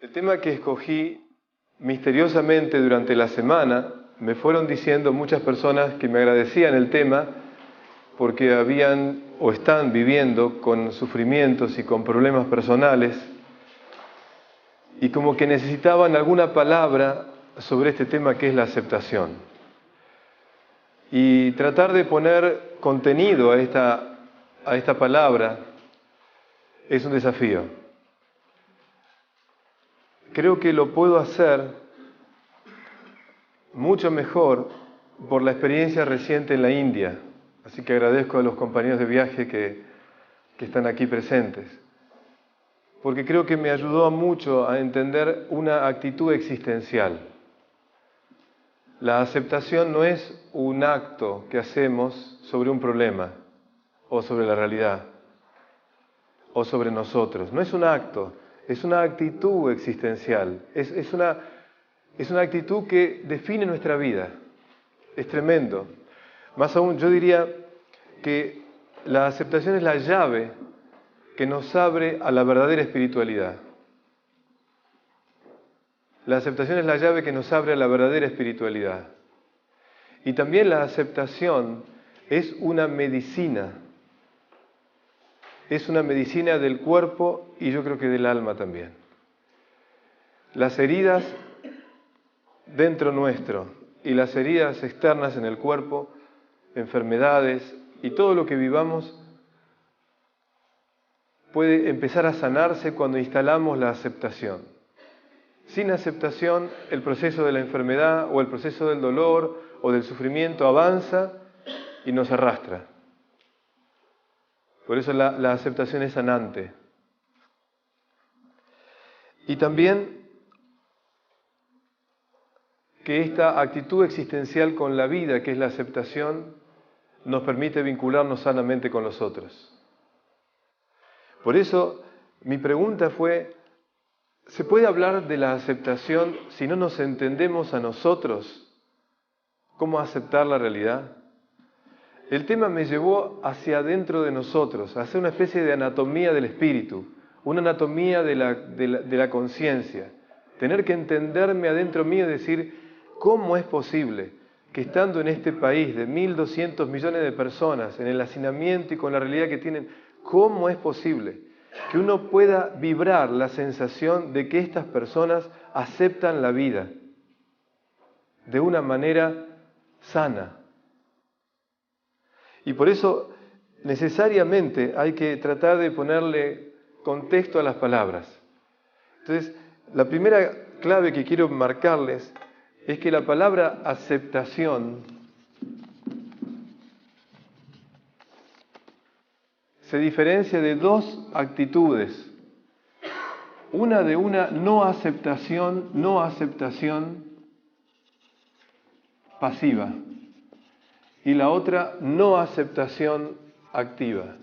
El tema que escogí misteriosamente durante la semana, me fueron diciendo muchas personas que me agradecían el tema porque habían o están viviendo con sufrimientos y con problemas personales y como que necesitaban alguna palabra sobre este tema que es la aceptación. Y tratar de poner contenido a esta palabra es un desafío. Creo que lo puedo hacer mucho mejor por la experiencia reciente en la India. Así que agradezco a los compañeros de viaje que están aquí presentes. Porque creo que me ayudó mucho a entender una actitud existencial. La aceptación no es un acto que hacemos sobre un problema, o sobre la realidad, o sobre nosotros. No es un acto, es una actitud existencial. Es una actitud que define nuestra vida. Es tremendo. Más aún, yo diría que la aceptación es la llave que nos abre a la verdadera espiritualidad. La aceptación es la llave que nos abre a la verdadera espiritualidad. Y también la aceptación es una medicina. Es una medicina del cuerpo y yo creo que del alma también. Las heridas dentro nuestro y las heridas externas en el cuerpo, enfermedades y todo lo que vivamos puede empezar a sanarse cuando instalamos la aceptación. Sin aceptación, el proceso de la enfermedad o el proceso del dolor o del sufrimiento avanza y nos arrastra. Por eso la aceptación es sanante. Y también que esta actitud existencial con la vida, que es la aceptación, nos permite vincularnos sanamente con los otros. Por eso, mi pregunta fue, ¿se puede hablar de la aceptación si no nos entendemos a nosotros? ¿Cómo aceptar la realidad? El tema me llevó hacia adentro de nosotros, a hacer una especie de anatomía del espíritu, una anatomía de la conciencia. Tener que entenderme adentro mío y decir, ¿cómo es posible que estando en este país de 1.200 millones de personas, en el hacinamiento y con la realidad que tienen, cómo es posible que uno pueda vibrar la sensación de que estas personas aceptan la vida de una manera sana? Y por eso necesariamente hay que tratar de ponerle contexto a las palabras. Entonces, la primera clave que quiero marcarles es que la palabra aceptación se diferencia de dos actitudes. Una de una no aceptación pasiva. Y la otra, no aceptación activa.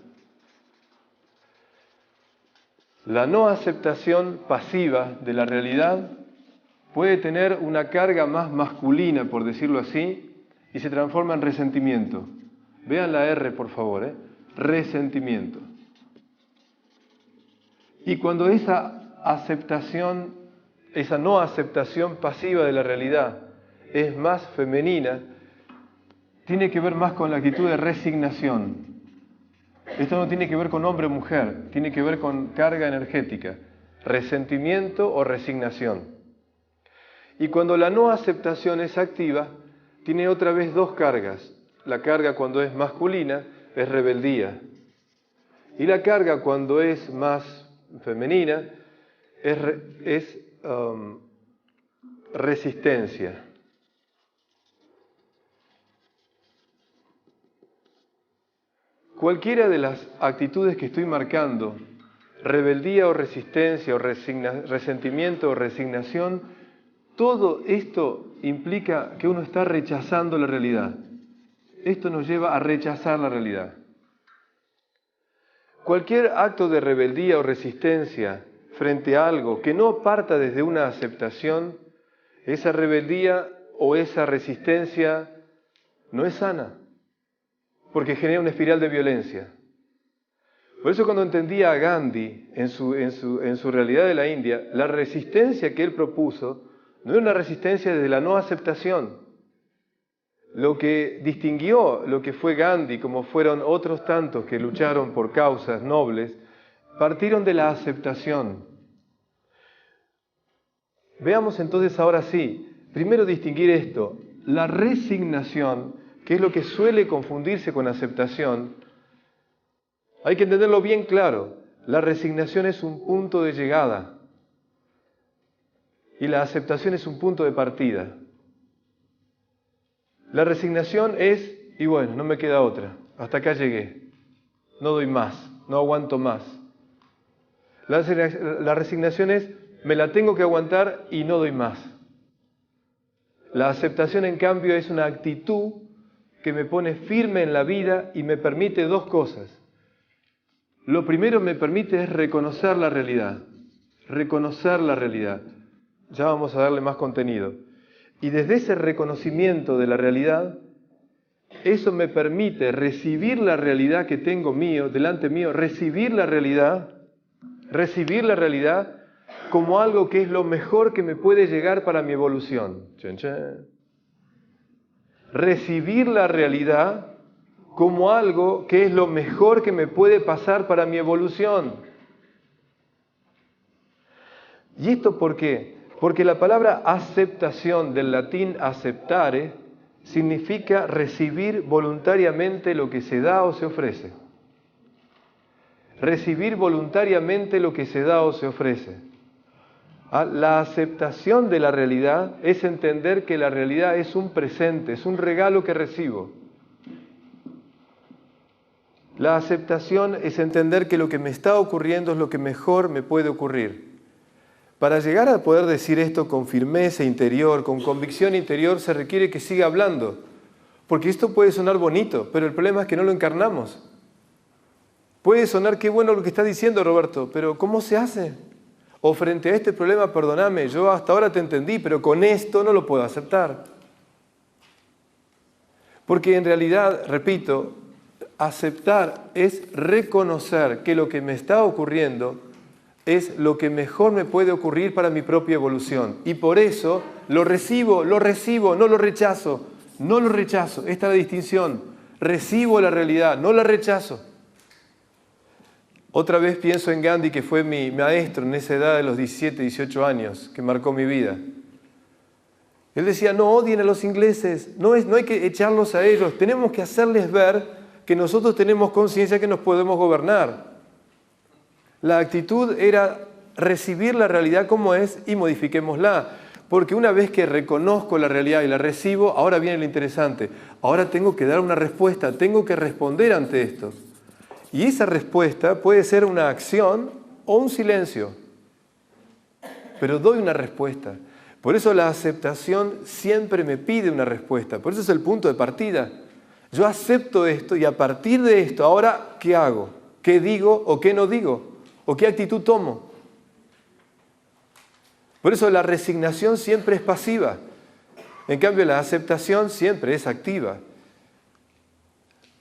La no aceptación pasiva de la realidad puede tener una carga más masculina, por decirlo así, y se transforma en resentimiento. Vean la R, por favor, resentimiento. Y cuando esa aceptación, esa no aceptación pasiva de la realidad es más femenina, tiene que ver más con la actitud de resignación. Esto no tiene que ver con hombre o mujer, tiene que ver con carga energética, resentimiento o resignación. Y cuando la no aceptación es activa, tiene otra vez dos cargas. La carga cuando es masculina es rebeldía. Y la carga cuando es más femenina es resistencia. Cualquiera de las actitudes que estoy marcando, rebeldía o resistencia, o resentimiento o resignación, todo esto implica que uno está rechazando la realidad. Esto nos lleva a rechazar la realidad. Cualquier acto de rebeldía o resistencia frente a algo que no parta desde una aceptación, esa rebeldía o esa resistencia no es sana, porque genera una espiral de violencia. Por eso cuando entendía a Gandhi en su realidad de la India, la resistencia que él propuso no era una resistencia desde la no aceptación. Lo que distinguió lo que fue Gandhi, como fueron otros tantos que lucharon por causas nobles, partieron de la aceptación. Veamos entonces ahora sí, primero distinguir esto, la resignación, que es lo que suele confundirse con aceptación. Hay que entenderlo bien claro, la resignación es un punto de llegada y la aceptación es un punto de partida. La resignación es, y bueno, no me queda otra, hasta acá llegué, no doy más, no aguanto más. La resignación es, me la tengo que aguantar y no doy más. La aceptación, en cambio, es una actitud que me pone firme en la vida y me permite dos cosas. Lo primero me permite es reconocer la realidad. Reconocer la realidad. Ya vamos a darle más contenido. Y desde ese reconocimiento de la realidad, eso me permite recibir la realidad que tengo mío, delante mío, recibir la realidad como algo que es lo mejor que me puede llegar para mi evolución. Recibir la realidad como algo que es lo mejor que me puede pasar para mi evolución. ¿Y esto por qué? Porque la palabra aceptación, del latín acceptare, significa recibir voluntariamente lo que se da o se ofrece. Recibir voluntariamente lo que se da o se ofrece. La aceptación de la realidad es entender que la realidad es un presente, es un regalo que recibo. La aceptación es entender que lo que me está ocurriendo es lo que mejor me puede ocurrir. Para llegar a poder decir esto con firmeza interior, con convicción interior, se requiere que siga hablando. Porque esto puede sonar bonito, pero el problema es que no lo encarnamos. Puede sonar qué bueno lo que está diciendo Roberto, pero ¿cómo se hace? O frente a este problema, perdóname, yo hasta ahora te entendí, pero con esto no lo puedo aceptar. Porque en realidad, repito, aceptar es reconocer que lo que me está ocurriendo es lo que mejor me puede ocurrir para mi propia evolución. Y por eso lo recibo, no lo rechazo. Esta es la distinción. Recibo la realidad, no la rechazo. Otra vez pienso en Gandhi, que fue mi maestro en esa edad de los 17, 18 años, que marcó mi vida. Él decía, no odien a los ingleses, no hay que echarlos a ellos, tenemos que hacerles ver que nosotros tenemos conciencia que nos podemos gobernar. La actitud era recibir la realidad como es y modifiquémosla. Porque una vez que reconozco la realidad y la recibo, ahora viene lo interesante. Ahora tengo que dar una respuesta, tengo que responder ante esto. Y esa respuesta puede ser una acción o un silencio. Pero doy una respuesta. Por eso la aceptación siempre me pide una respuesta. Por eso es el punto de partida. Yo acepto esto y a partir de esto, ahora, ¿qué hago? ¿Qué digo o qué no digo? ¿O qué actitud tomo? Por eso la resignación siempre es pasiva. En cambio, la aceptación siempre es activa.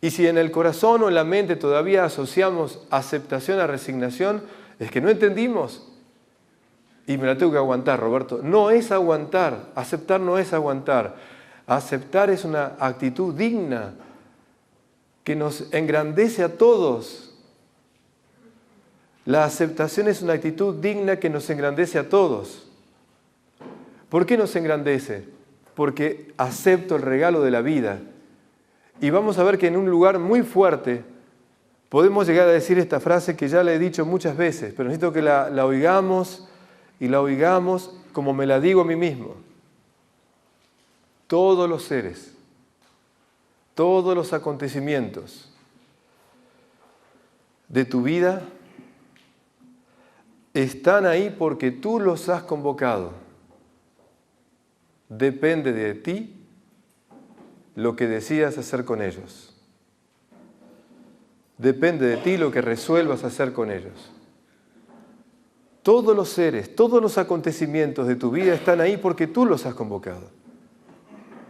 Y si en el corazón o en la mente todavía asociamos aceptación a resignación, es que no entendimos. Y me la tengo que aguantar, Roberto. No es aguantar. Aceptar no es aguantar. Aceptar es una actitud digna que nos engrandece a todos. La aceptación es una actitud digna que nos engrandece a todos. ¿Por qué nos engrandece? Porque acepto el regalo de la vida. Y vamos a ver que en un lugar muy fuerte podemos llegar a decir esta frase que ya la he dicho muchas veces, pero necesito que la oigamos y la oigamos como me la digo a mí mismo. Todos los seres, todos los acontecimientos de tu vida están ahí porque tú los has convocado. Depende de ti lo que decidas hacer con ellos. Depende de ti lo que resuelvas hacer con ellos. Todos los seres, todos los acontecimientos de tu vida están ahí porque tú los has convocado.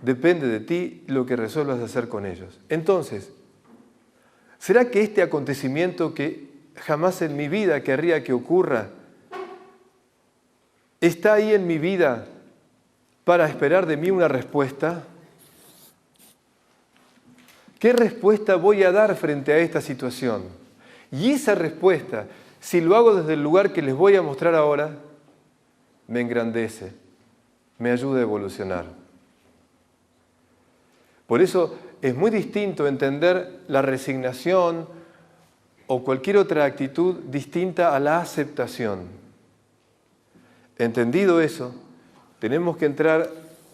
Depende de ti lo que resuelvas hacer con ellos. Entonces, ¿será que este acontecimiento que jamás en mi vida querría que ocurra, ¿está ahí en mi vida para esperar de mí una respuesta? ¿Qué respuesta voy a dar frente a esta situación? Y esa respuesta, si lo hago desde el lugar que les voy a mostrar ahora, me engrandece, me ayuda a evolucionar. Por eso es muy distinto entender la resignación o cualquier otra actitud distinta a la aceptación. Entendido eso, tenemos que entrar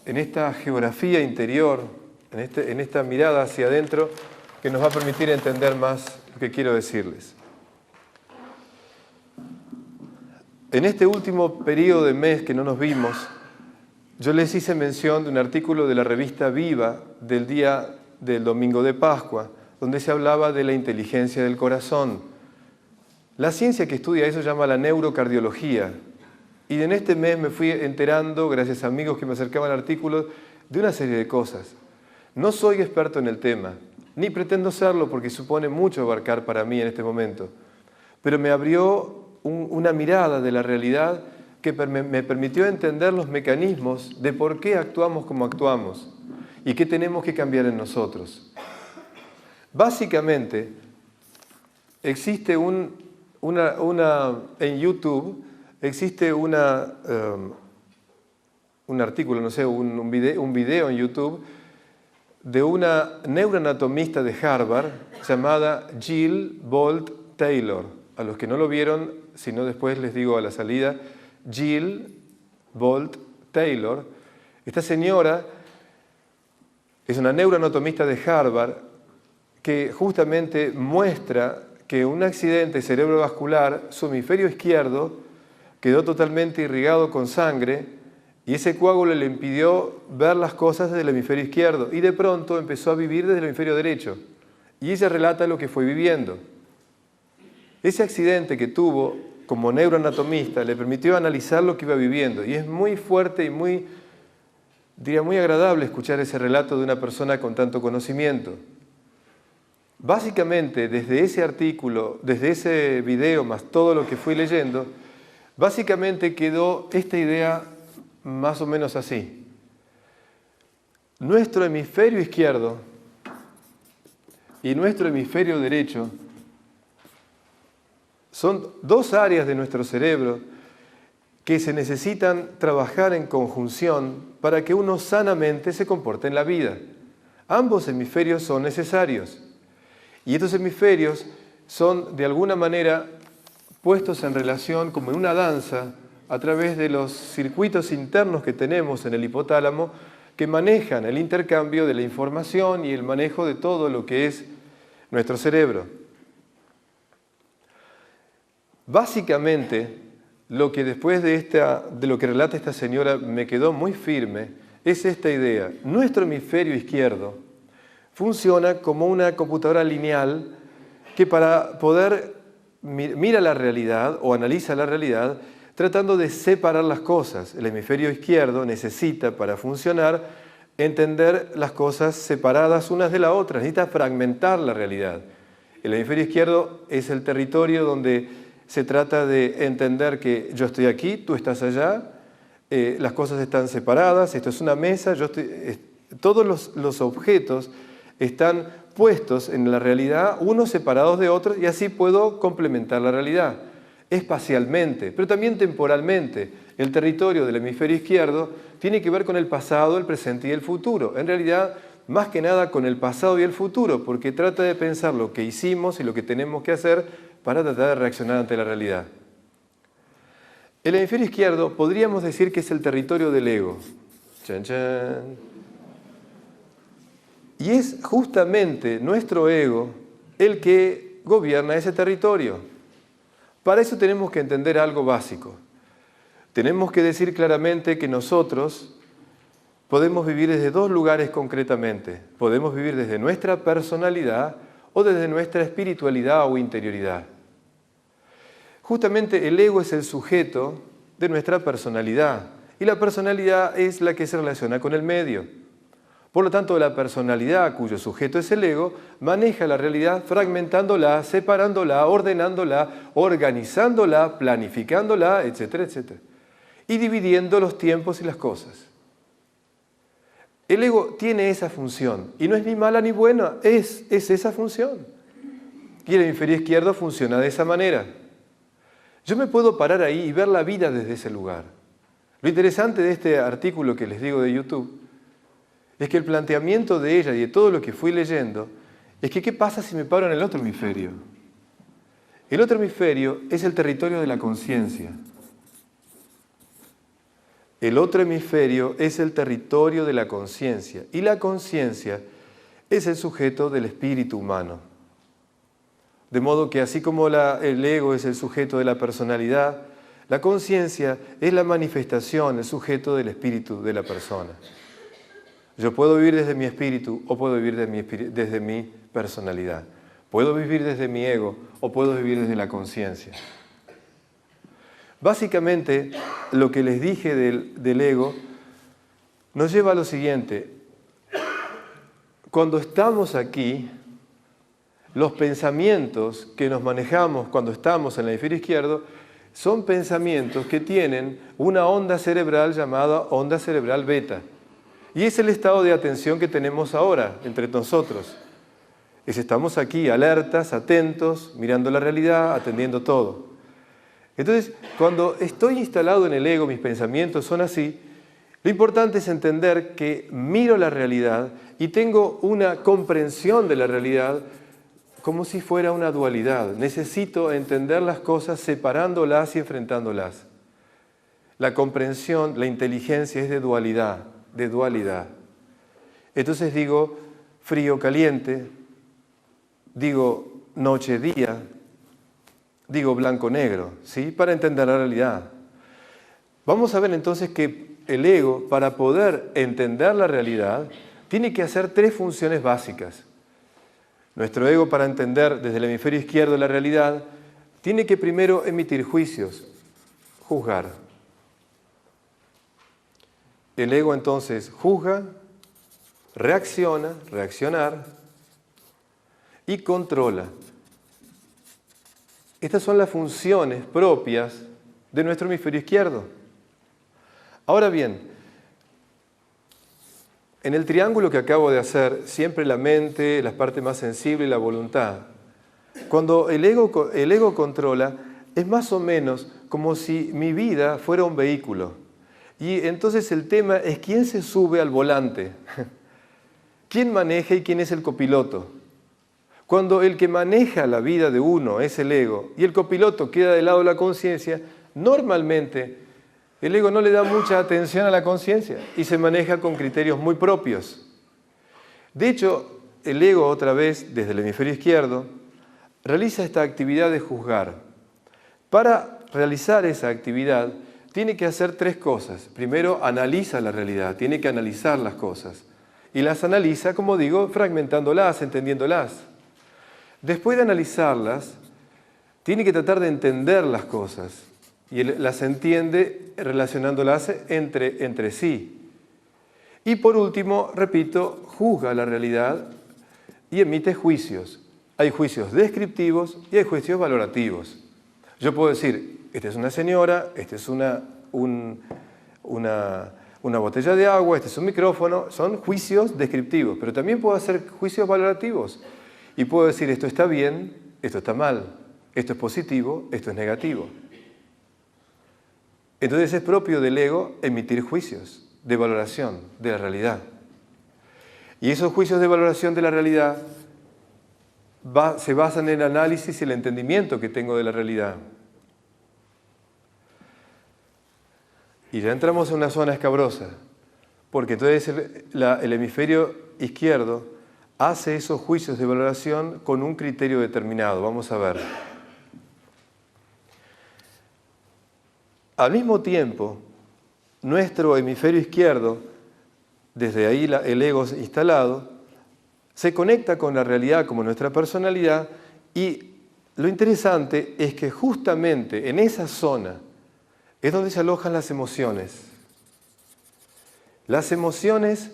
en esta geografía interior, en esta mirada hacia adentro, que nos va a permitir entender más lo que quiero decirles. En este último periodo de mes que no nos vimos, yo les hice mención de un artículo de la revista Viva del día del domingo de Pascua, donde se hablaba de la inteligencia del corazón. La ciencia que estudia eso se llama la neurocardiología. Y en este mes me fui enterando, gracias a amigos que me acercaban al artículo, de una serie de cosas. No soy experto en el tema, ni pretendo serlo porque supone mucho abarcar para mí en este momento, pero me abrió una mirada de la realidad que me permitió entender los mecanismos de por qué actuamos como actuamos y qué tenemos que cambiar en nosotros. Básicamente, existe en YouTube, existe un artículo, no sé, un video en YouTube de una neuroanatomista de Harvard llamada Jill Bolte Taylor. A los que no lo vieron, si no después les digo a la salida, Jill Bolte Taylor. Esta señora es una neuroanatomista de Harvard que justamente muestra que un accidente cerebrovascular, su hemisferio izquierdo quedó totalmente irrigado con sangre y ese coágulo le impidió ver las cosas desde el hemisferio izquierdo y de pronto empezó a vivir desde el hemisferio derecho. Y ella relata lo que fue viviendo. Ese accidente que tuvo como neuroanatomista le permitió analizar lo que iba viviendo y es muy fuerte y muy agradable escuchar ese relato de una persona con tanto conocimiento. Básicamente, desde ese artículo, desde ese video, más todo lo que fui leyendo, básicamente quedó esta idea más o menos así. Nuestro hemisferio izquierdo y nuestro hemisferio derecho son dos áreas de nuestro cerebro que se necesitan trabajar en conjunción para que uno sanamente se comporte en la vida. Ambos hemisferios son necesarios. Y estos hemisferios son, de alguna manera, puestos en relación como en una danza a través de los circuitos internos que tenemos en el hipotálamo que manejan el intercambio de la información y el manejo de todo lo que es nuestro cerebro. Básicamente, lo que después de lo que relata esta señora me quedó muy firme es esta idea. Nuestro hemisferio izquierdo funciona como una computadora lineal que para poder mira la realidad o analiza la realidad tratando de separar las cosas. El hemisferio izquierdo necesita para funcionar entender las cosas separadas unas de la otra, necesita fragmentar la realidad. El hemisferio izquierdo es el territorio donde se trata de entender que yo estoy aquí, tú estás allá, las cosas están separadas, esto es una mesa, todos los objetos están puestos en la realidad, unos separados de otros, y así puedo complementar la realidad, espacialmente, pero también temporalmente. El territorio del hemisferio izquierdo tiene que ver con el pasado, el presente y el futuro. En realidad, más que nada con el pasado y el futuro, porque trata de pensar lo que hicimos y lo que tenemos que hacer para tratar de reaccionar ante la realidad. El hemisferio izquierdo podríamos decir que es el territorio del ego. Chan, chan. Y es justamente nuestro ego el que gobierna ese territorio. Para eso tenemos que entender algo básico. Tenemos que decir claramente que nosotros podemos vivir desde dos lugares concretamente. Podemos vivir desde nuestra personalidad o desde nuestra espiritualidad o interioridad. Justamente el ego es el sujeto de nuestra personalidad y la personalidad es la que se relaciona con el medio. Por lo tanto, la personalidad, cuyo sujeto es el ego, maneja la realidad fragmentándola, separándola, ordenándola, organizándola, planificándola, etcétera, etcétera. Y dividiendo los tiempos y las cosas. El ego tiene esa función, y no es ni mala ni buena, es esa función. Y el hemisferio izquierdo funciona de esa manera. Yo me puedo parar ahí y ver la vida desde ese lugar. Lo interesante de este artículo que les digo de YouTube es que el planteamiento de ella y de todo lo que fui leyendo es que ¿qué pasa si me paro en el otro hemisferio? El otro hemisferio es el territorio de la conciencia. El otro hemisferio es el territorio de la conciencia y la conciencia es el sujeto del espíritu humano. De modo que así como el ego es el sujeto de la personalidad, la conciencia es la manifestación, el sujeto del espíritu de la persona. Yo puedo vivir desde mi espíritu o puedo vivir desde mi personalidad. Puedo vivir desde mi ego o puedo vivir desde la conciencia. Básicamente, lo que les dije del ego nos lleva a lo siguiente. Cuando estamos aquí, los pensamientos que nos manejamos cuando estamos en el hemisferio izquierdo son pensamientos que tienen una onda cerebral llamada onda cerebral beta. Y es el estado de atención que tenemos ahora entre nosotros. Estamos aquí alertas, atentos, mirando la realidad, atendiendo todo. Entonces, cuando estoy instalado en el ego, mis pensamientos son así, lo importante es entender que miro la realidad y tengo una comprensión de la realidad como si fuera una dualidad. Necesito entender las cosas separándolas y enfrentándolas. La comprensión, la inteligencia es de dualidad. Entonces digo frío-caliente, digo noche-día, digo blanco-negro, ¿sí? Para entender la realidad. Vamos a ver entonces que el ego, para poder entender la realidad, tiene que hacer tres funciones básicas. Nuestro ego, para entender desde el hemisferio izquierdo la realidad, tiene que primero emitir juicios, juzgar. El ego entonces juzga, reaccionar y controla. Estas son las funciones propias de nuestro hemisferio izquierdo. Ahora bien, en el triángulo que acabo de hacer, siempre la mente, la parte más sensible y la voluntad. Cuando el ego controla, es más o menos como si mi vida fuera un vehículo. Y entonces el tema es quién se sube al volante, quién maneja y quién es el copiloto. Cuando el que maneja la vida de uno es el ego y el copiloto queda del lado de la conciencia, normalmente el ego no le da mucha atención a la conciencia y se maneja con criterios muy propios. De hecho, el ego, otra vez, desde el hemisferio izquierdo, realiza esta actividad de juzgar. Para realizar esa actividad, tiene que hacer tres cosas. Primero, analiza la realidad, tiene que analizar las cosas. Y las analiza, como digo, fragmentándolas, entendiéndolas. Después de analizarlas, tiene que tratar de entender las cosas. Y las entiende relacionándolas entre sí. Y por último, repito, juzga la realidad y emite juicios. Hay juicios descriptivos y hay juicios valorativos. Yo puedo decir, esta es una señora, esta es una botella de agua, este es un micrófono, son juicios descriptivos, pero también puedo hacer juicios valorativos. Y puedo decir, esto está bien, esto está mal, esto es positivo, esto es negativo. Entonces es propio del ego emitir juicios de valoración de la realidad. Y esos juicios de valoración de la realidad se basan en el análisis y el entendimiento que tengo de la realidad. Y ya entramos en una zona escabrosa, porque entonces el hemisferio izquierdo hace esos juicios de valoración con un criterio determinado. Vamos a ver. Al mismo tiempo, nuestro hemisferio izquierdo, desde ahí el ego instalado, se conecta con la realidad como nuestra personalidad y lo interesante es que justamente en esa zona es donde se alojan las emociones. Las emociones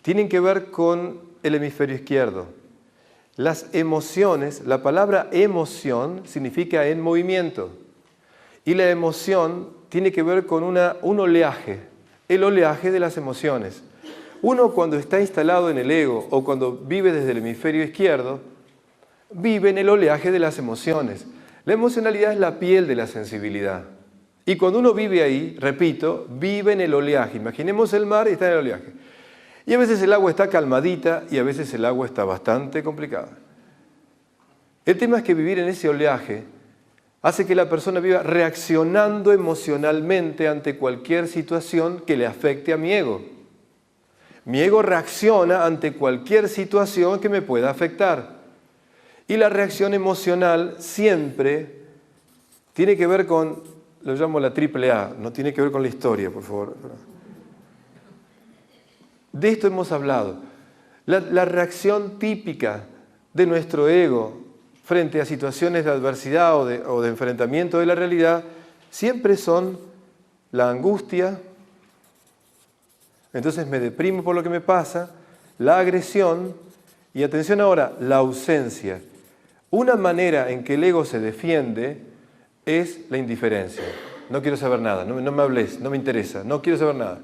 tienen que ver con el hemisferio izquierdo. Las emociones, la palabra emoción significa en movimiento. Y la emoción tiene que ver con un oleaje, el oleaje de las emociones. Uno cuando está instalado en el ego o cuando vive desde el hemisferio izquierdo, vive en el oleaje de las emociones. La emocionalidad es la piel de la sensibilidad. Y cuando uno vive ahí, repito, vive en el oleaje. Imaginemos el mar y está en el oleaje. Y a veces el agua está calmadita y a veces el agua está bastante complicada. El tema es que vivir en ese oleaje hace que la persona viva reaccionando emocionalmente ante cualquier situación que le afecte a mi ego. Mi ego reacciona ante cualquier situación que me pueda afectar. Y la reacción emocional siempre tiene que ver con, lo llamo la triple A, no tiene que ver con la historia, por favor. De esto hemos hablado. La reacción típica de nuestro ego frente a situaciones de adversidad o de enfrentamiento de la realidad siempre son la angustia, entonces me deprimo por lo que me pasa, la agresión y, atención ahora, la ausencia. Una manera en que el ego se defiende es la indiferencia. No quiero saber nada, no me hables, no me interesa, no quiero saber nada.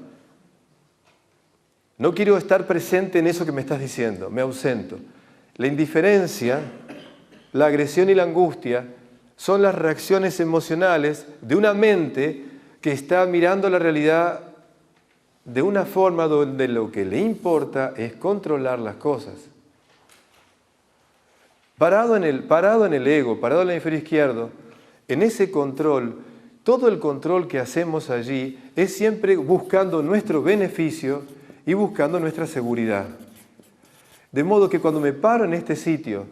No quiero estar presente en eso que me estás diciendo, me ausento. La indiferencia, la agresión y la angustia son las reacciones emocionales de una mente que está mirando la realidad de una forma donde lo que le importa es controlar las cosas. Parado en el ego, parado en el hemisferio izquierdo, en ese control, todo el control que hacemos allí es siempre buscando nuestro beneficio y buscando nuestra seguridad. De modo que cuando me paro en este sitio,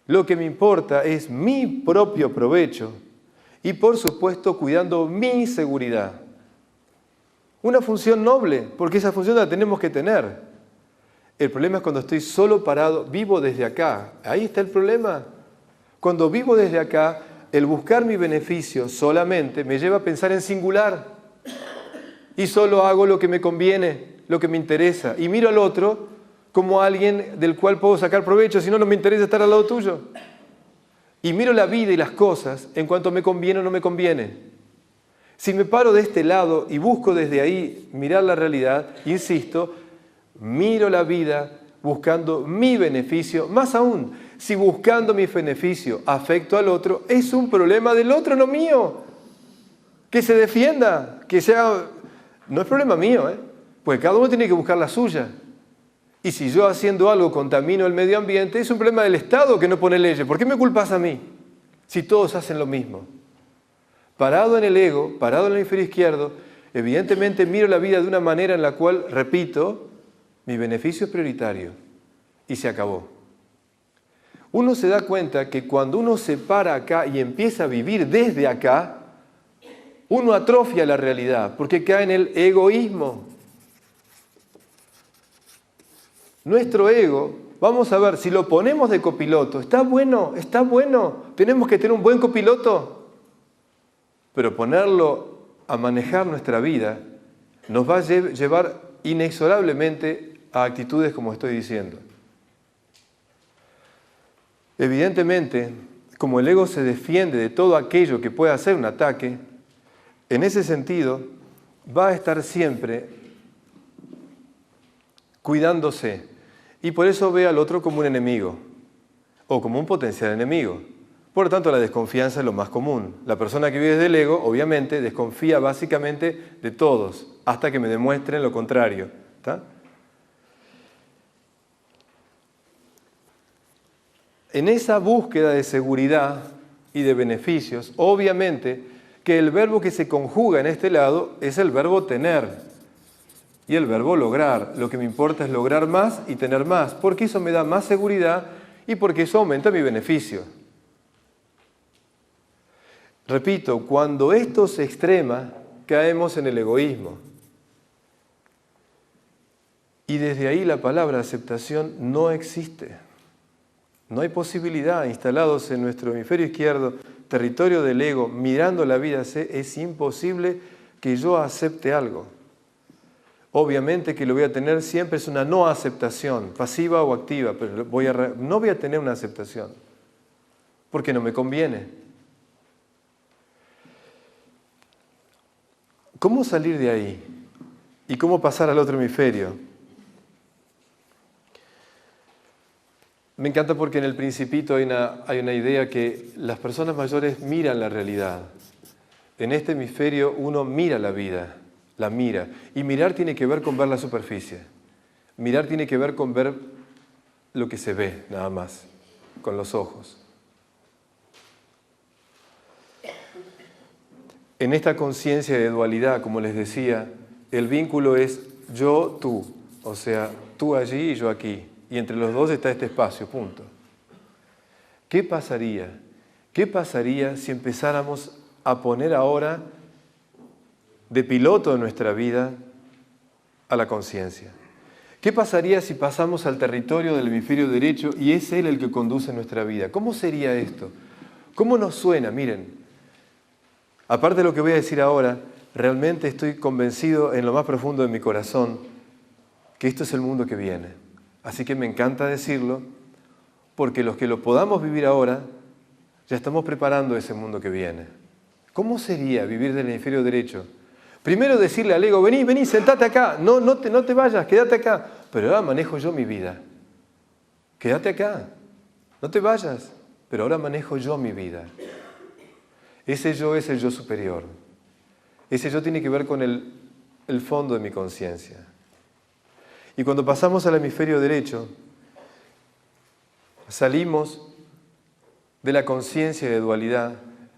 lo que me importa es mi propio provecho y, por supuesto, cuidando mi seguridad. Una función noble, porque esa función la tenemos que tener. El problema es cuando estoy solo parado, vivo desde acá. Ahí está el problema. Cuando vivo desde acá, el buscar mi beneficio solamente me lleva a pensar en singular. Y solo hago lo que me conviene, lo que me interesa. Y miro al otro como alguien del cual puedo sacar provecho, si no, no me interesa estar al lado tuyo. Y miro la vida y las cosas en cuanto me conviene o no me conviene. Si me paro de este lado y busco desde ahí mirar la realidad, insisto, miro la vida buscando mi beneficio. Más aún, si buscando mi beneficio afecto al otro, es un problema del otro, no mío. Que se defienda, que sea... No es problema mío, porque cada uno tiene que buscar la suya. Y si yo haciendo algo contamino el medio ambiente, es un problema del Estado que no pone leyes. ¿Por qué me culpas a mí? Si todos hacen lo mismo. Parado en el ego, parado en el hemisferio izquierdo, evidentemente miro la vida de una manera en la cual, repito, mi beneficio es prioritario. Y se acabó. Uno se da cuenta que cuando uno se para acá y empieza a vivir desde acá, uno atrofia la realidad, porque cae en el egoísmo. Nuestro ego, vamos a ver, si lo ponemos de copiloto, está bueno, tenemos que tener un buen copiloto, pero ponerlo a manejar nuestra vida nos va a llevar inexorablemente a actitudes como estoy diciendo. Evidentemente, como el ego se defiende de todo aquello que pueda ser un ataque, en ese sentido va a estar siempre cuidándose. Y por eso ve al otro como un enemigo o como un potencial enemigo. Por lo tanto, la desconfianza es lo más común. La persona que vive desde el ego, obviamente, desconfía básicamente de todos, hasta que me demuestren lo contrario. ¿Está? En esa búsqueda de seguridad y de beneficios, obviamente que el verbo que se conjuga en este lado es el verbo tener. Y el verbo lograr. Lo que me importa es lograr más y tener más, porque eso me da más seguridad y porque eso aumenta mi beneficio. Repito, cuando esto se extrema, caemos en el egoísmo. Y desde ahí la palabra aceptación no existe. No hay posibilidad, instalados en nuestro hemisferio izquierdo, territorio del ego, mirando la vida, es imposible que yo acepte algo. obviamente que lo voy a tener siempre es una no aceptación, pasiva o activa, pero no voy a tener una aceptación, porque no me conviene. ¿Cómo salir de ahí? ¿Y cómo pasar al otro hemisferio? Me encanta porque en el Principito hay una idea que las personas mayores miran la realidad. En este hemisferio uno mira la vida, la mira. Y mirar tiene que ver con ver la superficie. Mirar tiene que ver con ver lo que se ve, nada más, con los ojos. En esta conciencia de dualidad, como les decía, el vínculo es yo, tú. O sea, tú allí y yo aquí. Y entre los dos está este espacio, punto. ¿Qué pasaría? ¿Qué pasaría si empezáramos a poner ahora de piloto de nuestra vida a la conciencia? ¿Qué pasaría si pasamos al territorio del hemisferio derecho y es él el que conduce nuestra vida? ¿Cómo sería esto? ¿Cómo nos suena? Miren, aparte de lo que voy a decir ahora, realmente estoy convencido en lo más profundo de mi corazón que esto es el mundo que viene. Así que me encanta decirlo, porque los que lo podamos vivir ahora, ya estamos preparando ese mundo que viene. ¿Cómo sería vivir del hemisferio derecho? Primero decirle al ego, vení, sentate acá, no te vayas, quédate acá. Pero ahora manejo yo mi vida. Quédate acá, no te vayas, pero ahora manejo yo mi vida. Ese yo es el yo superior. Ese yo tiene que ver con el fondo de mi conciencia. Y cuando pasamos al hemisferio derecho, salimos de la conciencia de dualidad,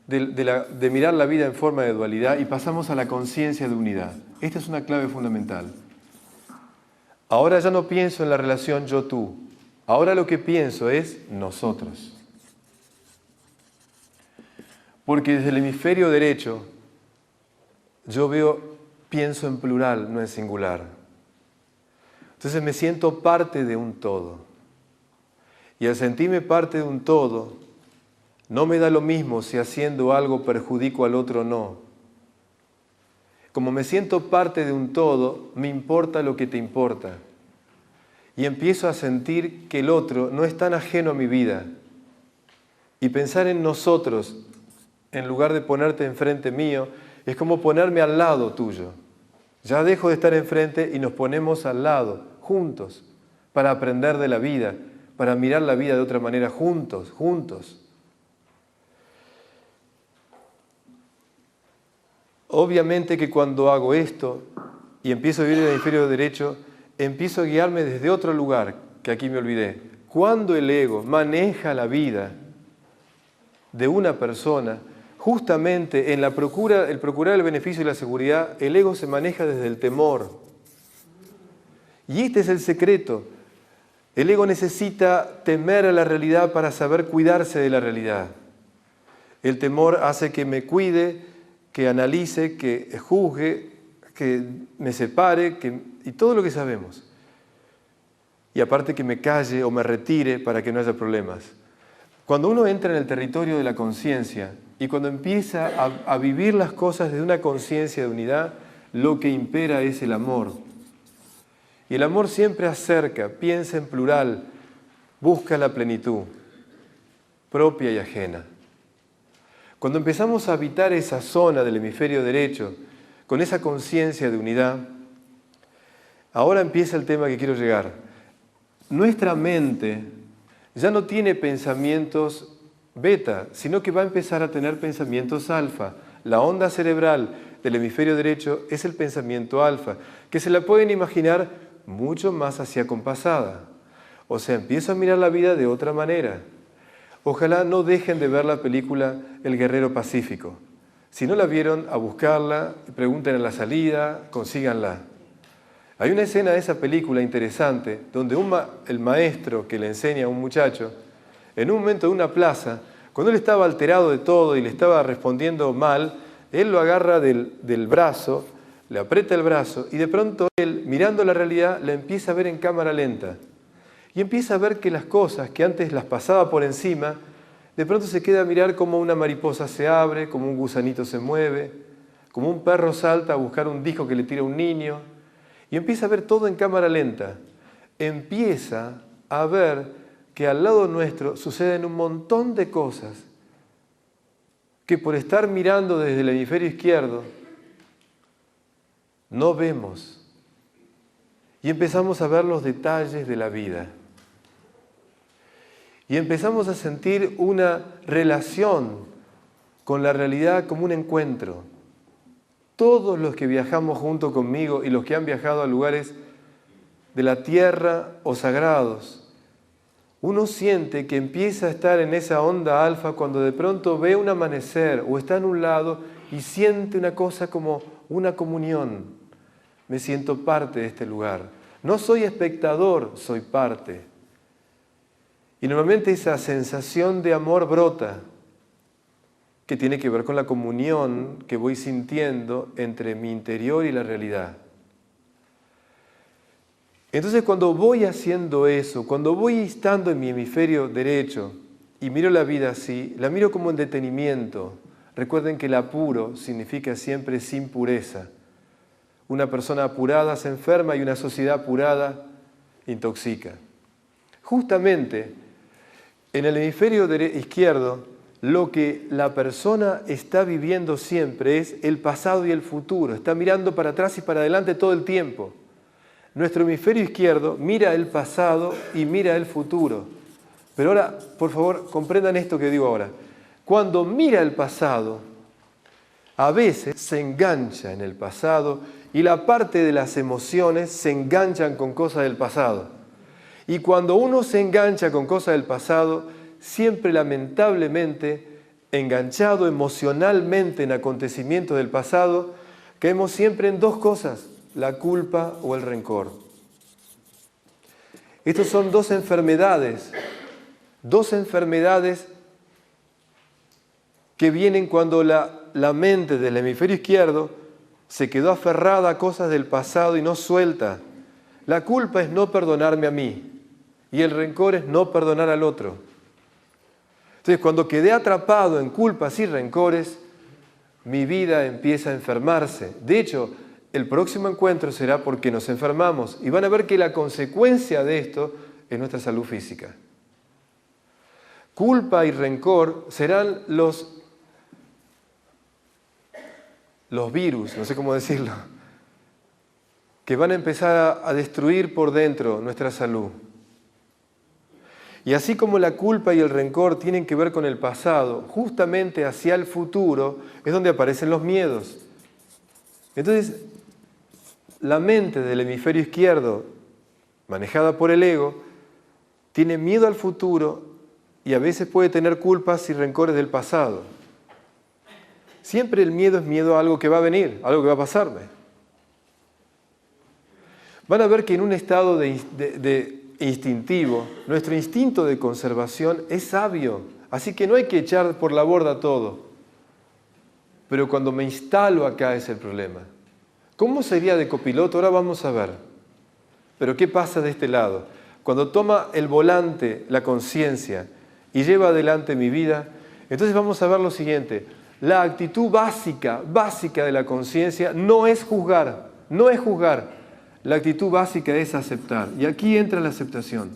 de mirar la vida en forma de dualidad y pasamos a la conciencia de unidad. Esta es una clave fundamental. Ahora ya no pienso en la relación yo-tú. Ahora lo que pienso es nosotros. Porque desde el hemisferio derecho yo pienso en plural, no en singular. Entonces me siento parte de un todo. Y al sentirme parte de un todo, no me da lo mismo si haciendo algo perjudico al otro o no. Como me siento parte de un todo, me importa lo que te importa. Y empiezo a sentir que el otro no es tan ajeno a mi vida. Y pensar en nosotros, en lugar de ponerte enfrente mío, es como ponerme al lado tuyo. Ya dejo de estar enfrente y nos ponemos al lado, juntos, para aprender de la vida, para mirar la vida de otra manera, juntos. Obviamente que cuando hago esto y empiezo a vivir en el hemisferio derecho, empiezo a guiarme desde otro lugar, que aquí me olvidé. Cuando el ego maneja la vida de una persona, justamente en el procurar el beneficio y la seguridad, el ego se maneja desde el temor. Y este es el secreto. El ego necesita temer a la realidad para saber cuidarse de la realidad. El temor hace que me cuide, que analice, que juzgue, que me separe, y todo lo que sabemos. Y aparte que me calle o me retire para que no haya problemas. Cuando uno entra en el territorio de la conciencia y cuando empieza a vivir las cosas desde una conciencia de unidad, lo que impera es el amor. Y el amor siempre acerca, piensa en plural, busca la plenitud, propia y ajena. Cuando empezamos a habitar esa zona del hemisferio derecho, con esa conciencia de unidad, ahora empieza el tema que quiero llegar. Nuestra mente ya no tiene pensamientos beta, sino que va a empezar a tener pensamientos alfa. La onda cerebral del hemisferio derecho es el pensamiento alfa, que se la pueden imaginar mucho más hacia compasada. O sea, empiezo a mirar la vida de otra manera. Ojalá no dejen de ver la película El Guerrero Pacífico. Si no la vieron, a buscarla, pregunten en la salida, consíganla. Hay una escena de esa película interesante donde el maestro que le enseña a un muchacho, en un momento de una plaza, cuando él estaba alterado de todo y le estaba respondiendo mal, él lo agarra del brazo, le aprieta el brazo y de pronto él, mirando la realidad, la empieza a ver en cámara lenta. Y empieza a ver que las cosas que antes las pasaba por encima, de pronto se queda a mirar como una mariposa se abre, como un gusanito se mueve, como un perro salta a buscar un disco que le tira un niño. y empieza a ver todo en cámara lenta. Empieza a ver que al lado nuestro suceden un montón de cosas que por estar mirando desde el hemisferio izquierdo no vemos. Y empezamos a ver los detalles de la vida. Y empezamos a sentir una relación con la realidad como un encuentro. Todos los que viajamos junto conmigo y los que han viajado a lugares de la tierra o sagrados, uno siente que empieza a estar en esa onda alfa cuando de pronto ve un amanecer o está en un lado y siente una cosa como una comunión. Me siento parte de este lugar. No soy espectador, soy parte. Y normalmente esa sensación de amor brota, que tiene que ver con la comunión que voy sintiendo entre mi interior y la realidad. Entonces cuando voy haciendo eso, cuando voy estando en mi hemisferio derecho y miro la vida así, la miro como en detenimiento. Recuerden que el apuro significa siempre sin pureza. Una persona apurada se enferma y una sociedad apurada intoxica. Justamente en el hemisferio izquierdo, lo que la persona está viviendo siempre es el pasado y el futuro. Está mirando para atrás y para adelante todo el tiempo. Nuestro hemisferio izquierdo mira el pasado y mira el futuro. Pero ahora, por favor, comprendan esto que digo ahora. Cuando mira el pasado, a veces se engancha en el pasado y la parte de las emociones se enganchan con cosas del pasado. Y cuando uno se engancha con cosas del pasado, siempre lamentablemente, enganchado emocionalmente en acontecimientos del pasado, caemos siempre en dos cosas, la culpa o el rencor. Estas son dos enfermedades que vienen cuando la mente del hemisferio izquierdo se quedó aferrada a cosas del pasado y no suelta. La culpa es no perdonarme a mí y el rencor es no perdonar al otro. Entonces, cuando quedé atrapado en culpas y rencores, mi vida empieza a enfermarse. De hecho, el próximo encuentro será porque nos enfermamos y van a ver que la consecuencia de esto es nuestra salud física. Culpa y rencor serán los virus, no sé cómo decirlo, que van a empezar a destruir por dentro nuestra salud. Y así como la culpa y el rencor tienen que ver con el pasado, justamente hacia el futuro es donde aparecen los miedos. Entonces, la mente del hemisferio izquierdo, manejada por el ego, tiene miedo al futuro y a veces puede tener culpas y rencores del pasado. Siempre el miedo es miedo a algo que va a venir, algo que va a pasarme. Van a ver que en un estado de instintivo, nuestro instinto de conservación es sabio, así que no hay que echar por la borda todo. Pero cuando me instalo acá es el problema. ¿Cómo sería de copiloto? Ahora vamos a ver. Pero ¿qué pasa de este lado? Cuando toma el volante la conciencia y lleva adelante mi vida, entonces vamos a ver lo siguiente. La actitud básica de la conciencia no es juzgar, no es juzgar. La actitud básica es aceptar. Y aquí entra la aceptación.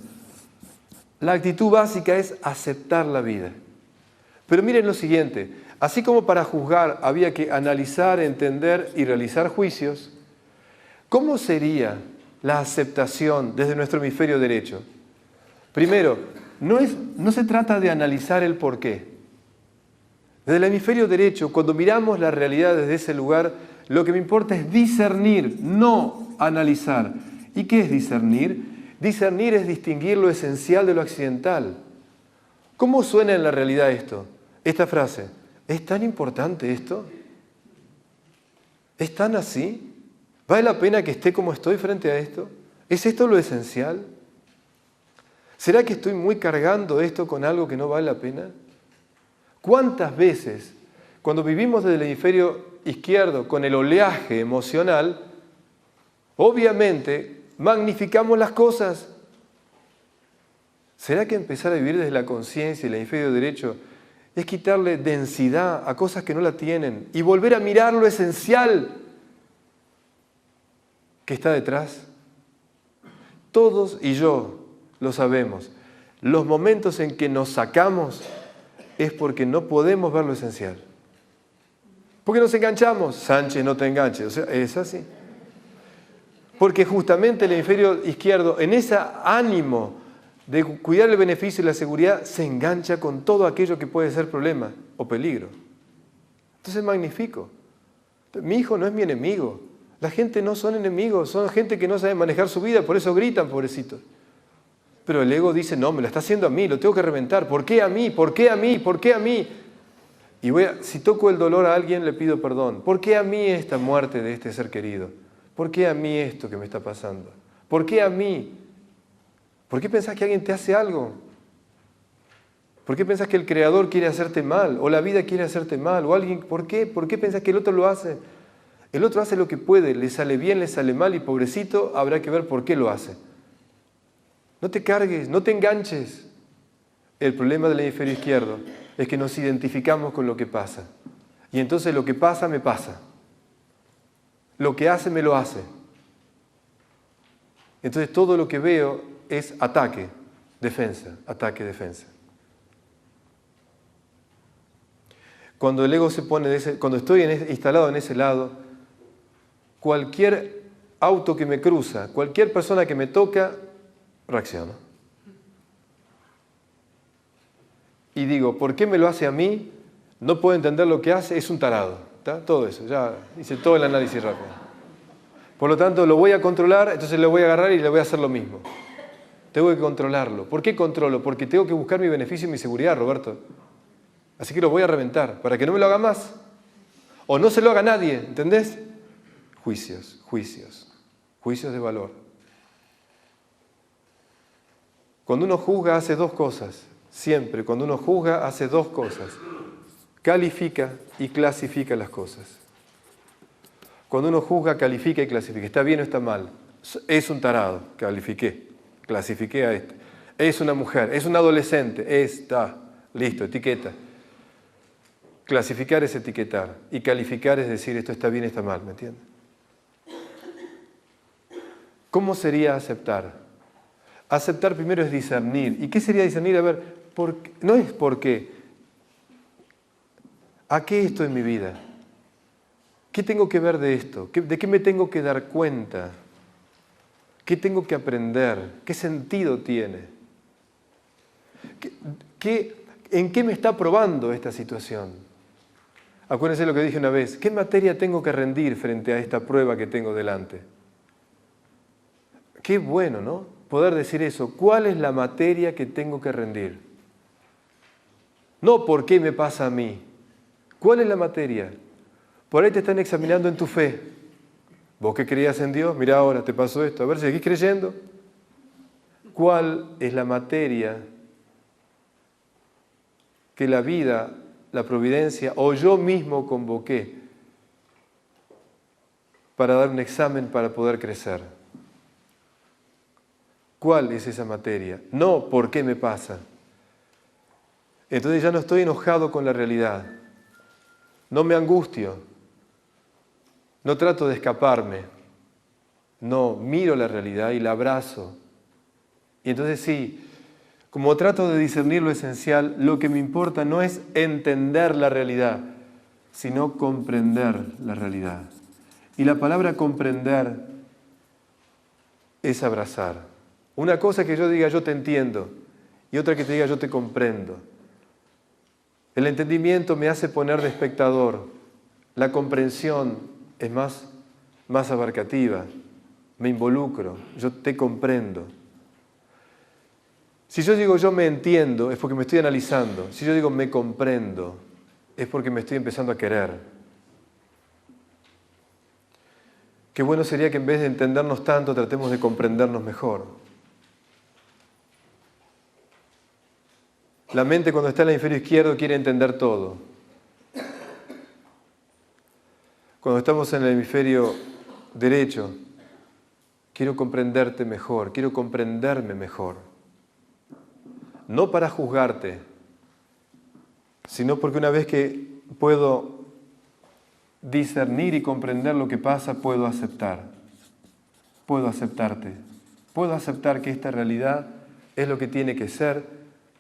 La actitud básica es aceptar la vida. Pero miren lo siguiente. Así como para juzgar había que analizar, entender y realizar juicios, ¿cómo sería la aceptación desde nuestro hemisferio derecho? Primero, no se trata de analizar el porqué. Desde el hemisferio derecho, cuando miramos la realidad desde ese lugar, lo que me importa es discernir, no analizar. ¿Y qué es discernir? Discernir es distinguir lo esencial de lo accidental. ¿Cómo suena en la realidad esto? Esta frase, ¿es tan importante esto? ¿Es tan así? ¿Vale la pena que esté como estoy frente a esto? ¿Es esto lo esencial? ¿Será que estoy muy cargando esto con algo que no vale la pena? ¿Cuántas veces, cuando vivimos desde el hemisferio izquierdo con el oleaje emocional, obviamente magnificamos las cosas? ¿Será que empezar a vivir desde la conciencia y el hemisferio derecho es quitarle densidad a cosas que no la tienen y volver a mirar lo esencial? que está detrás? Todos y yo lo sabemos. Los momentos en que nos sacamos es porque no podemos ver lo esencial. ¿Por qué nos enganchamos? Sánchez, no te enganches. O sea, es así. Porque justamente el hemisferio izquierdo, en ese ánimo de cuidar el beneficio y la seguridad, se engancha con todo aquello que puede ser problema o peligro. Entonces es magnífico. Mi hijo no es mi enemigo. La gente no son enemigos, son gente que no sabe manejar su vida, por eso gritan, pobrecitos. Pero el ego dice, no, me lo está haciendo a mí, lo tengo que reventar. ¿Por qué a mí? ¿Por qué a mí? ¿Por qué a mí? Y si toco el dolor a alguien, le pido perdón. ¿Por qué a mí esta muerte de este ser querido? ¿Por qué a mí esto que me está pasando? ¿Por qué a mí? ¿Por qué pensás que alguien te hace algo? ¿Por qué pensás que el Creador quiere hacerte mal? ¿O la vida quiere hacerte mal? ¿O alguien? ¿Por qué? ¿Por qué pensás que el otro lo hace? El otro hace lo que puede, le sale bien, le sale mal y pobrecito, habrá que ver por qué lo hace. No te cargues, no te enganches. El problema del hemisferio izquierdo es que nos identificamos con lo que pasa. Y entonces lo que pasa, me pasa. Lo que hace, me lo hace. Entonces todo lo que veo es ataque, defensa, ataque, defensa. Cuando el ego se pone cuando estoy instalado en ese lado, cualquier auto que me cruza, cualquier persona que me toca, reacciono. Y digo, ¿por qué me lo hace a mí? No puedo entender lo que hace, es un tarado. ¿Está? Todo eso, ya hice todo el análisis rápido. Por lo tanto, lo voy a controlar, entonces le voy a agarrar y le voy a hacer lo mismo. Tengo que controlarlo. ¿Por qué controlo? Porque tengo que buscar mi beneficio y mi seguridad, Roberto. Así que lo voy a reventar, para que no me lo haga más. O no se lo haga a nadie, ¿entendés? Juicios, juicios, juicios de valor. Cuando uno juzga hace dos cosas, siempre, cuando uno juzga hace dos cosas. Califica y clasifica las cosas. Cuando uno juzga, califica y clasifica. ¿Está bien o está mal? Es un tarado, califiqué, clasifiqué a este. Es una mujer, es un adolescente, está, listo, etiqueta. Clasificar es etiquetar y calificar es decir esto está bien, está mal, ¿me entiendes? ¿Cómo sería aceptar? Aceptar primero es discernir. ¿Y qué sería discernir? A ver, no es por qué. ¿A qué esto en mi vida? ¿Qué tengo que ver de esto? ¿De qué me tengo que dar cuenta? ¿Qué tengo que aprender? ¿Qué sentido tiene? ¿En qué me está probando esta situación? Acuérdense lo que dije una vez. ¿Qué materia tengo que rendir frente a esta prueba que tengo delante? Qué bueno, ¿no? Poder decir eso. ¿Cuál es la materia que tengo que rendir? No por qué me pasa a mí. ¿Cuál es la materia? Por ahí te están examinando en tu fe. ¿Vos que creías en Dios? Mira ahora, te pasó esto. A ver, ¿seguís creyendo? ¿Cuál es la materia que la vida, la providencia o yo mismo convoqué para dar un examen para poder crecer? ¿Cuál es esa materia? No, ¿por qué me pasa? Entonces ya no estoy enojado con la realidad. No me angustio. No trato de escaparme. No, miro la realidad y la abrazo. Y entonces sí, como trato de discernir lo esencial, lo que me importa no es entender la realidad, sino comprender la realidad. Y la palabra comprender es abrazar. Una cosa es que yo diga yo te entiendo y otra que te diga yo te comprendo. El entendimiento me hace poner de espectador. La comprensión es más abarcativa. Me involucro, yo te comprendo. Si yo digo yo me entiendo, es porque me estoy analizando. Si yo digo me comprendo, es porque me estoy empezando a querer. Qué bueno sería que en vez de entendernos tanto, tratemos de comprendernos mejor. La mente cuando está en el hemisferio izquierdo quiere entender todo. Cuando estamos en el hemisferio derecho, quiero comprenderte mejor, quiero comprenderme mejor. No para juzgarte, sino porque una vez que puedo discernir y comprender lo que pasa, puedo aceptar. puedo aceptarte. Puedo aceptar que esta realidad es lo que tiene que ser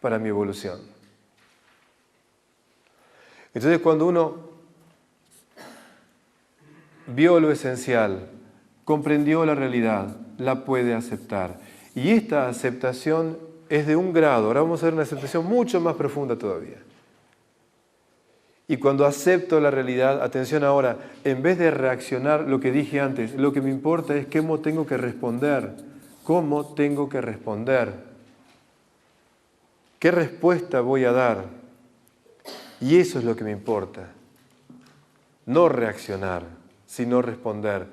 para mi evolución. Entonces, cuando uno vio lo esencial, comprendió la realidad, la puede aceptar. Y esta aceptación es de un grado. Ahora vamos a ver una aceptación mucho más profunda todavía. Y cuando acepto la realidad, atención ahora, en vez de reaccionar lo que dije antes, lo que me importa es cómo tengo que responder. ¿Cómo tengo que responder? ¿Qué respuesta voy a dar? Y eso es lo que me importa. No reaccionar, sino responder.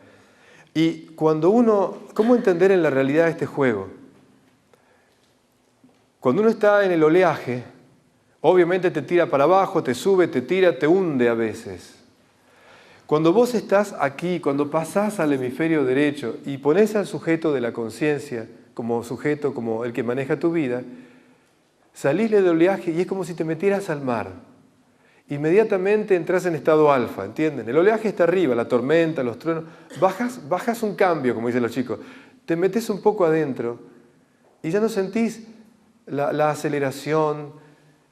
Y cuando uno, ¿cómo entender en la realidad este juego? Cuando uno está en el oleaje, obviamente te tira para abajo, te sube, te tira, te hunde a veces. Cuando vos estás aquí, cuando pasás al hemisferio derecho y pones al sujeto de la conciencia como sujeto, como el que maneja tu vida, salís del oleaje y es como si te metieras al mar. Inmediatamente entras en estado alfa, ¿entienden? El oleaje está arriba, la tormenta, los truenos. Bajas un cambio, como dicen los chicos. Te metes un poco adentro y ya no sentís la aceleración,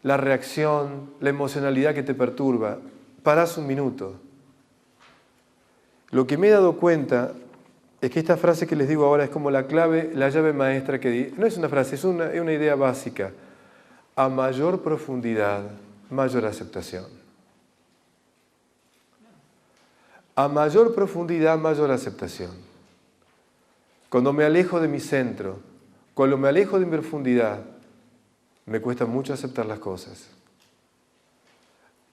la reacción, la emocionalidad que te perturba. Parás un minuto. Lo que me he dado cuenta es que esta frase que les digo ahora es como la clave, la llave maestra que no es una frase, es una idea básica. A mayor profundidad, mayor aceptación. A mayor profundidad, mayor aceptación. Cuando me alejo de mi centro, cuando me alejo de mi profundidad, me cuesta mucho aceptar las cosas.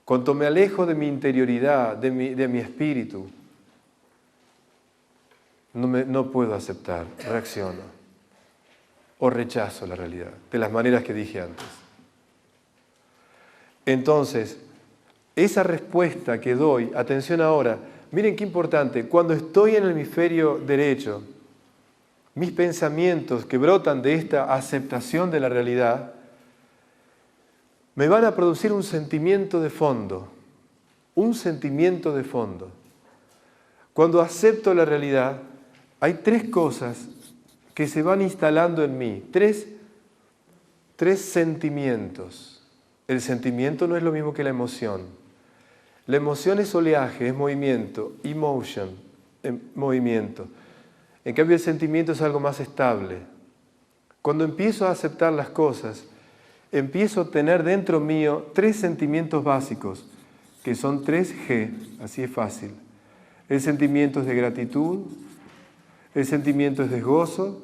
Cuanto me alejo de mi interioridad, de mi espíritu, no puedo aceptar, reacciono o rechazo la realidad, de las maneras que dije antes. Entonces, esa respuesta que doy, atención ahora, miren qué importante, cuando estoy en el hemisferio derecho, mis pensamientos que brotan de esta aceptación de la realidad, me van a producir un sentimiento de fondo, un sentimiento de fondo. Cuando acepto la realidad, hay tres cosas que se van instalando en mí, tres sentimientos. El sentimiento no es lo mismo que la emoción. La emoción es oleaje, es movimiento, emotion, movimiento. En cambio el sentimiento es algo más estable. Cuando empiezo a aceptar las cosas, empiezo a tener dentro mío tres sentimientos básicos, que son 3G, así es fácil. El sentimiento es de gratitud, el sentimiento es de gozo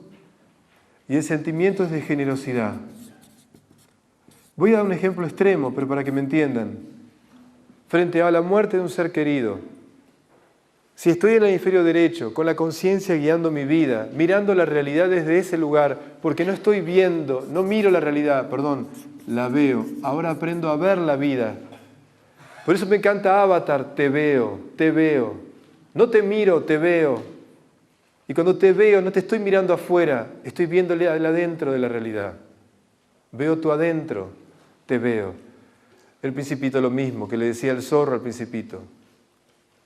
y el sentimiento es de generosidad. Voy a dar un ejemplo extremo, pero para que me entiendan. Frente a la muerte de un ser querido, si estoy en el hemisferio derecho, con la conciencia guiando mi vida, mirando la realidad desde ese lugar, porque no estoy viendo, no miro la realidad, perdón, la veo. Ahora aprendo a ver la vida. Por eso me encanta Avatar, te veo, te veo. No te miro, te veo. Y cuando te veo, no te estoy mirando afuera, estoy viéndole al adentro de la realidad. Veo tu adentro, te veo. El Principito lo mismo, que le decía el zorro al Principito.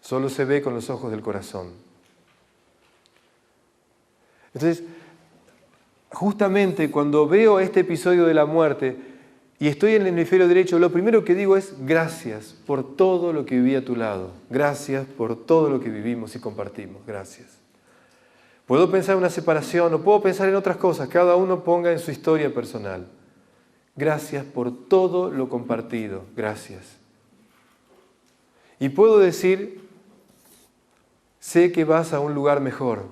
Solo se ve con los ojos del corazón. Entonces, justamente cuando veo este episodio de la muerte y estoy en el hemisferio derecho, lo primero que digo es gracias por todo lo que viví a tu lado. Gracias por todo lo que vivimos y compartimos. Gracias. Puedo pensar en una separación o puedo pensar en otras cosas. Cada uno ponga en su historia personal. Gracias por todo lo compartido. Gracias. Y puedo decir, sé que vas a un lugar mejor.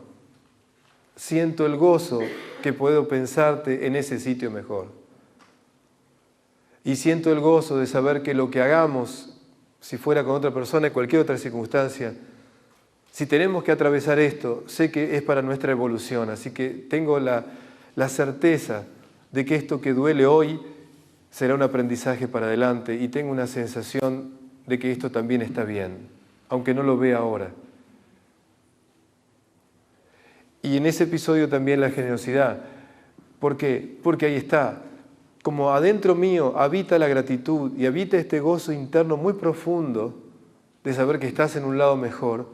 Siento el gozo que puedo pensarte en ese sitio mejor. Y siento el gozo de saber que lo que hagamos, si fuera con otra persona, en cualquier otra circunstancia, si tenemos que atravesar esto, sé que es para nuestra evolución. Así que tengo la certeza de que esto que duele hoy será un aprendizaje para adelante y tengo una sensación de que esto también está bien, aunque no lo vea ahora. Y en ese episodio también la generosidad. ¿Por qué? Porque ahí está. Como adentro mío habita la gratitud y habita este gozo interno muy profundo de saber que estás en un lado mejor,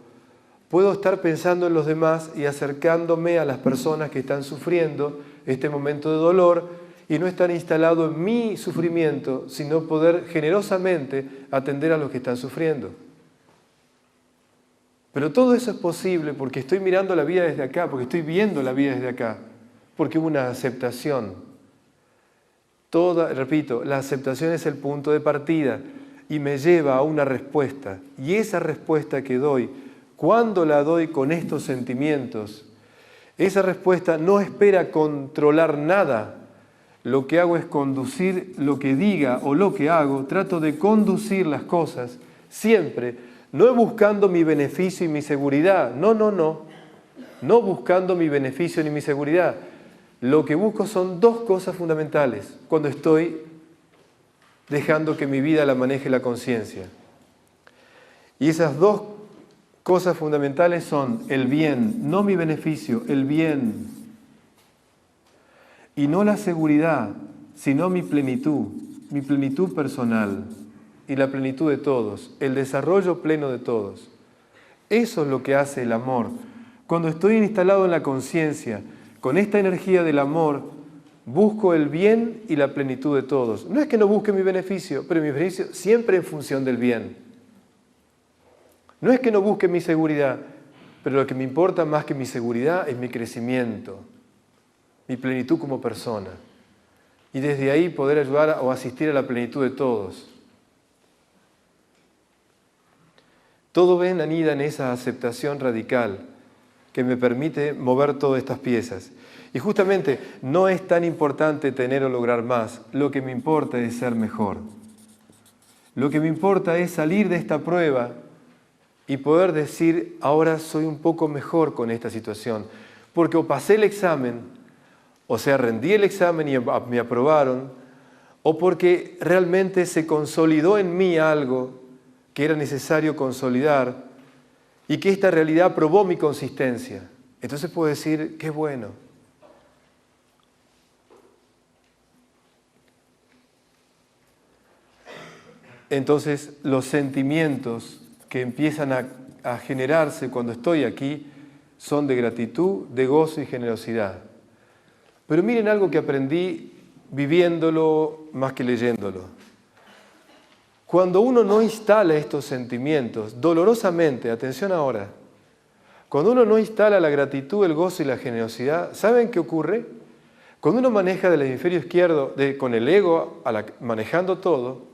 puedo estar pensando en los demás y acercándome a las personas que están sufriendo este momento de dolor y no estar instalado en mi sufrimiento, sino poder generosamente atender a los que están sufriendo. Pero todo eso es posible porque estoy mirando la vida desde acá, porque estoy viendo la vida desde acá, porque hubo una aceptación. Repito, la aceptación es el punto de partida y me lleva a una respuesta. Y esa respuesta que doy, cuando la doy con estos sentimientos, esa respuesta no espera controlar nada. Lo que hago es conducir lo que diga o lo que hago, trato de conducir las cosas siempre, no buscando mi beneficio y mi seguridad. No buscando mi beneficio ni mi seguridad. Lo que busco son dos cosas fundamentales cuando estoy dejando que mi vida la maneje la conciencia. Y esas dos cosas fundamentales son el bien, no mi beneficio, el bien. Y no la seguridad, sino mi plenitud personal y la plenitud de todos, el desarrollo pleno de todos. Eso es lo que hace el amor. Cuando estoy instalado en la conciencia, con esta energía del amor, busco el bien y la plenitud de todos. No es que no busque mi beneficio, pero mi beneficio siempre en función del bien. No es que no busque mi seguridad, pero lo que me importa más que mi seguridad es mi crecimiento, mi plenitud como persona. Y desde ahí poder ayudar o asistir a la plenitud de todos. Todo anida en esa aceptación radical que me permite mover todas estas piezas. Y justamente no es tan importante tener o lograr más, lo que me importa es ser mejor. Lo que me importa es salir de esta prueba y poder decir, ahora soy un poco mejor con esta situación, porque o pasé el examen, o sea, rendí el examen y me aprobaron, o porque realmente se consolidó en mí algo que era necesario consolidar y que esta realidad probó mi consistencia. Entonces puedo decir, qué bueno. Entonces los sentimientos que empiezan a generarse cuando estoy aquí son de gratitud, de gozo y generosidad. Pero miren algo que aprendí viviéndolo más que leyéndolo. Cuando uno no instala estos sentimientos, dolorosamente, atención ahora, cuando uno no instala la gratitud, el gozo y la generosidad, ¿saben qué ocurre? Cuando uno maneja del hemisferio izquierdo, con el ego manejando todo,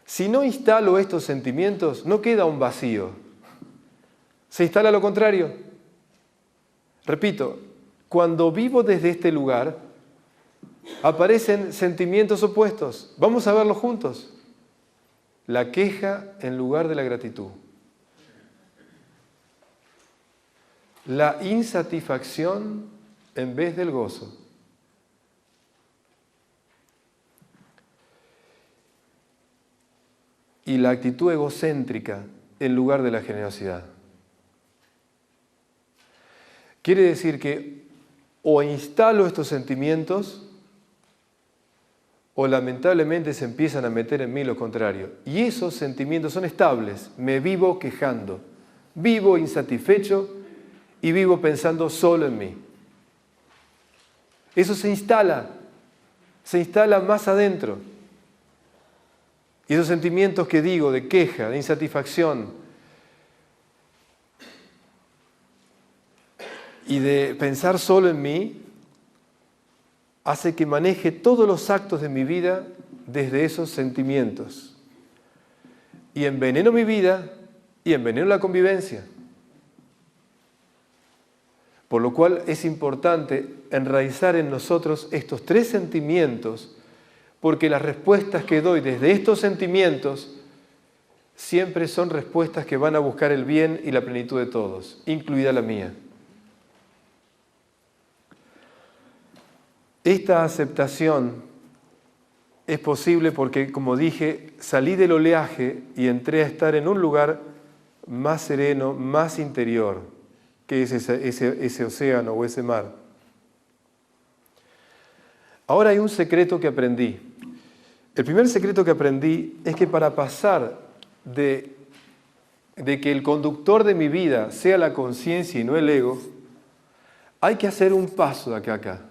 si no instalo estos sentimientos, no queda un vacío. Se instala lo contrario. Repito, cuando vivo desde este lugar, aparecen sentimientos opuestos. Vamos a verlos juntos. La queja en lugar de la gratitud. La insatisfacción en vez del gozo. Y la actitud egocéntrica en lugar de la generosidad. Quiere decir que o instalo estos sentimientos o lamentablemente se empiezan a meter en mí lo contrario. Y esos sentimientos son estables. Me vivo quejando, vivo insatisfecho y vivo pensando solo en mí. Eso se instala más adentro. Y esos sentimientos que digo de queja, de insatisfacción y de pensar solo en mí, hace que maneje todos los actos de mi vida desde esos sentimientos. Y enveneno mi vida y enveneno la convivencia. Por lo cual es importante enraizar en nosotros estos tres sentimientos, porque las respuestas que doy desde estos sentimientos siempre son respuestas que van a buscar el bien y la plenitud de todos, incluida la mía. Esta aceptación es posible porque, como dije, salí del oleaje y entré a estar en un lugar más sereno, más interior, que es ese océano o ese mar. Ahora hay un secreto que aprendí. El primer secreto que aprendí es que para pasar de de que el conductor de mi vida sea la conciencia y no el ego, hay que hacer un paso de acá a acá.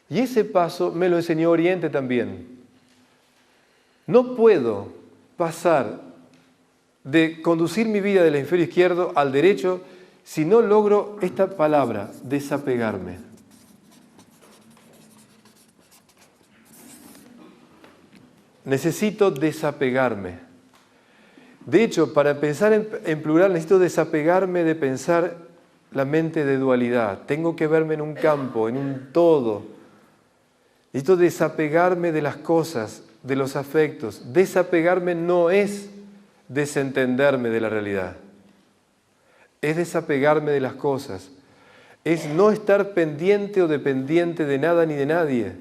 Y ese paso me lo enseñó Oriente también. No puedo pasar de conducir mi vida del hemisferio izquierdo al derecho si no logro esta palabra, desapegarme. Necesito desapegarme. De hecho, para pensar en plural necesito desapegarme de pensar la mente de dualidad. Tengo que verme en un campo, en un todo. Necesito desapegarme de las cosas, de los afectos. Desapegarme no es desentenderme de la realidad. Es desapegarme de las cosas. Es no estar pendiente o dependiente de nada ni de nadie.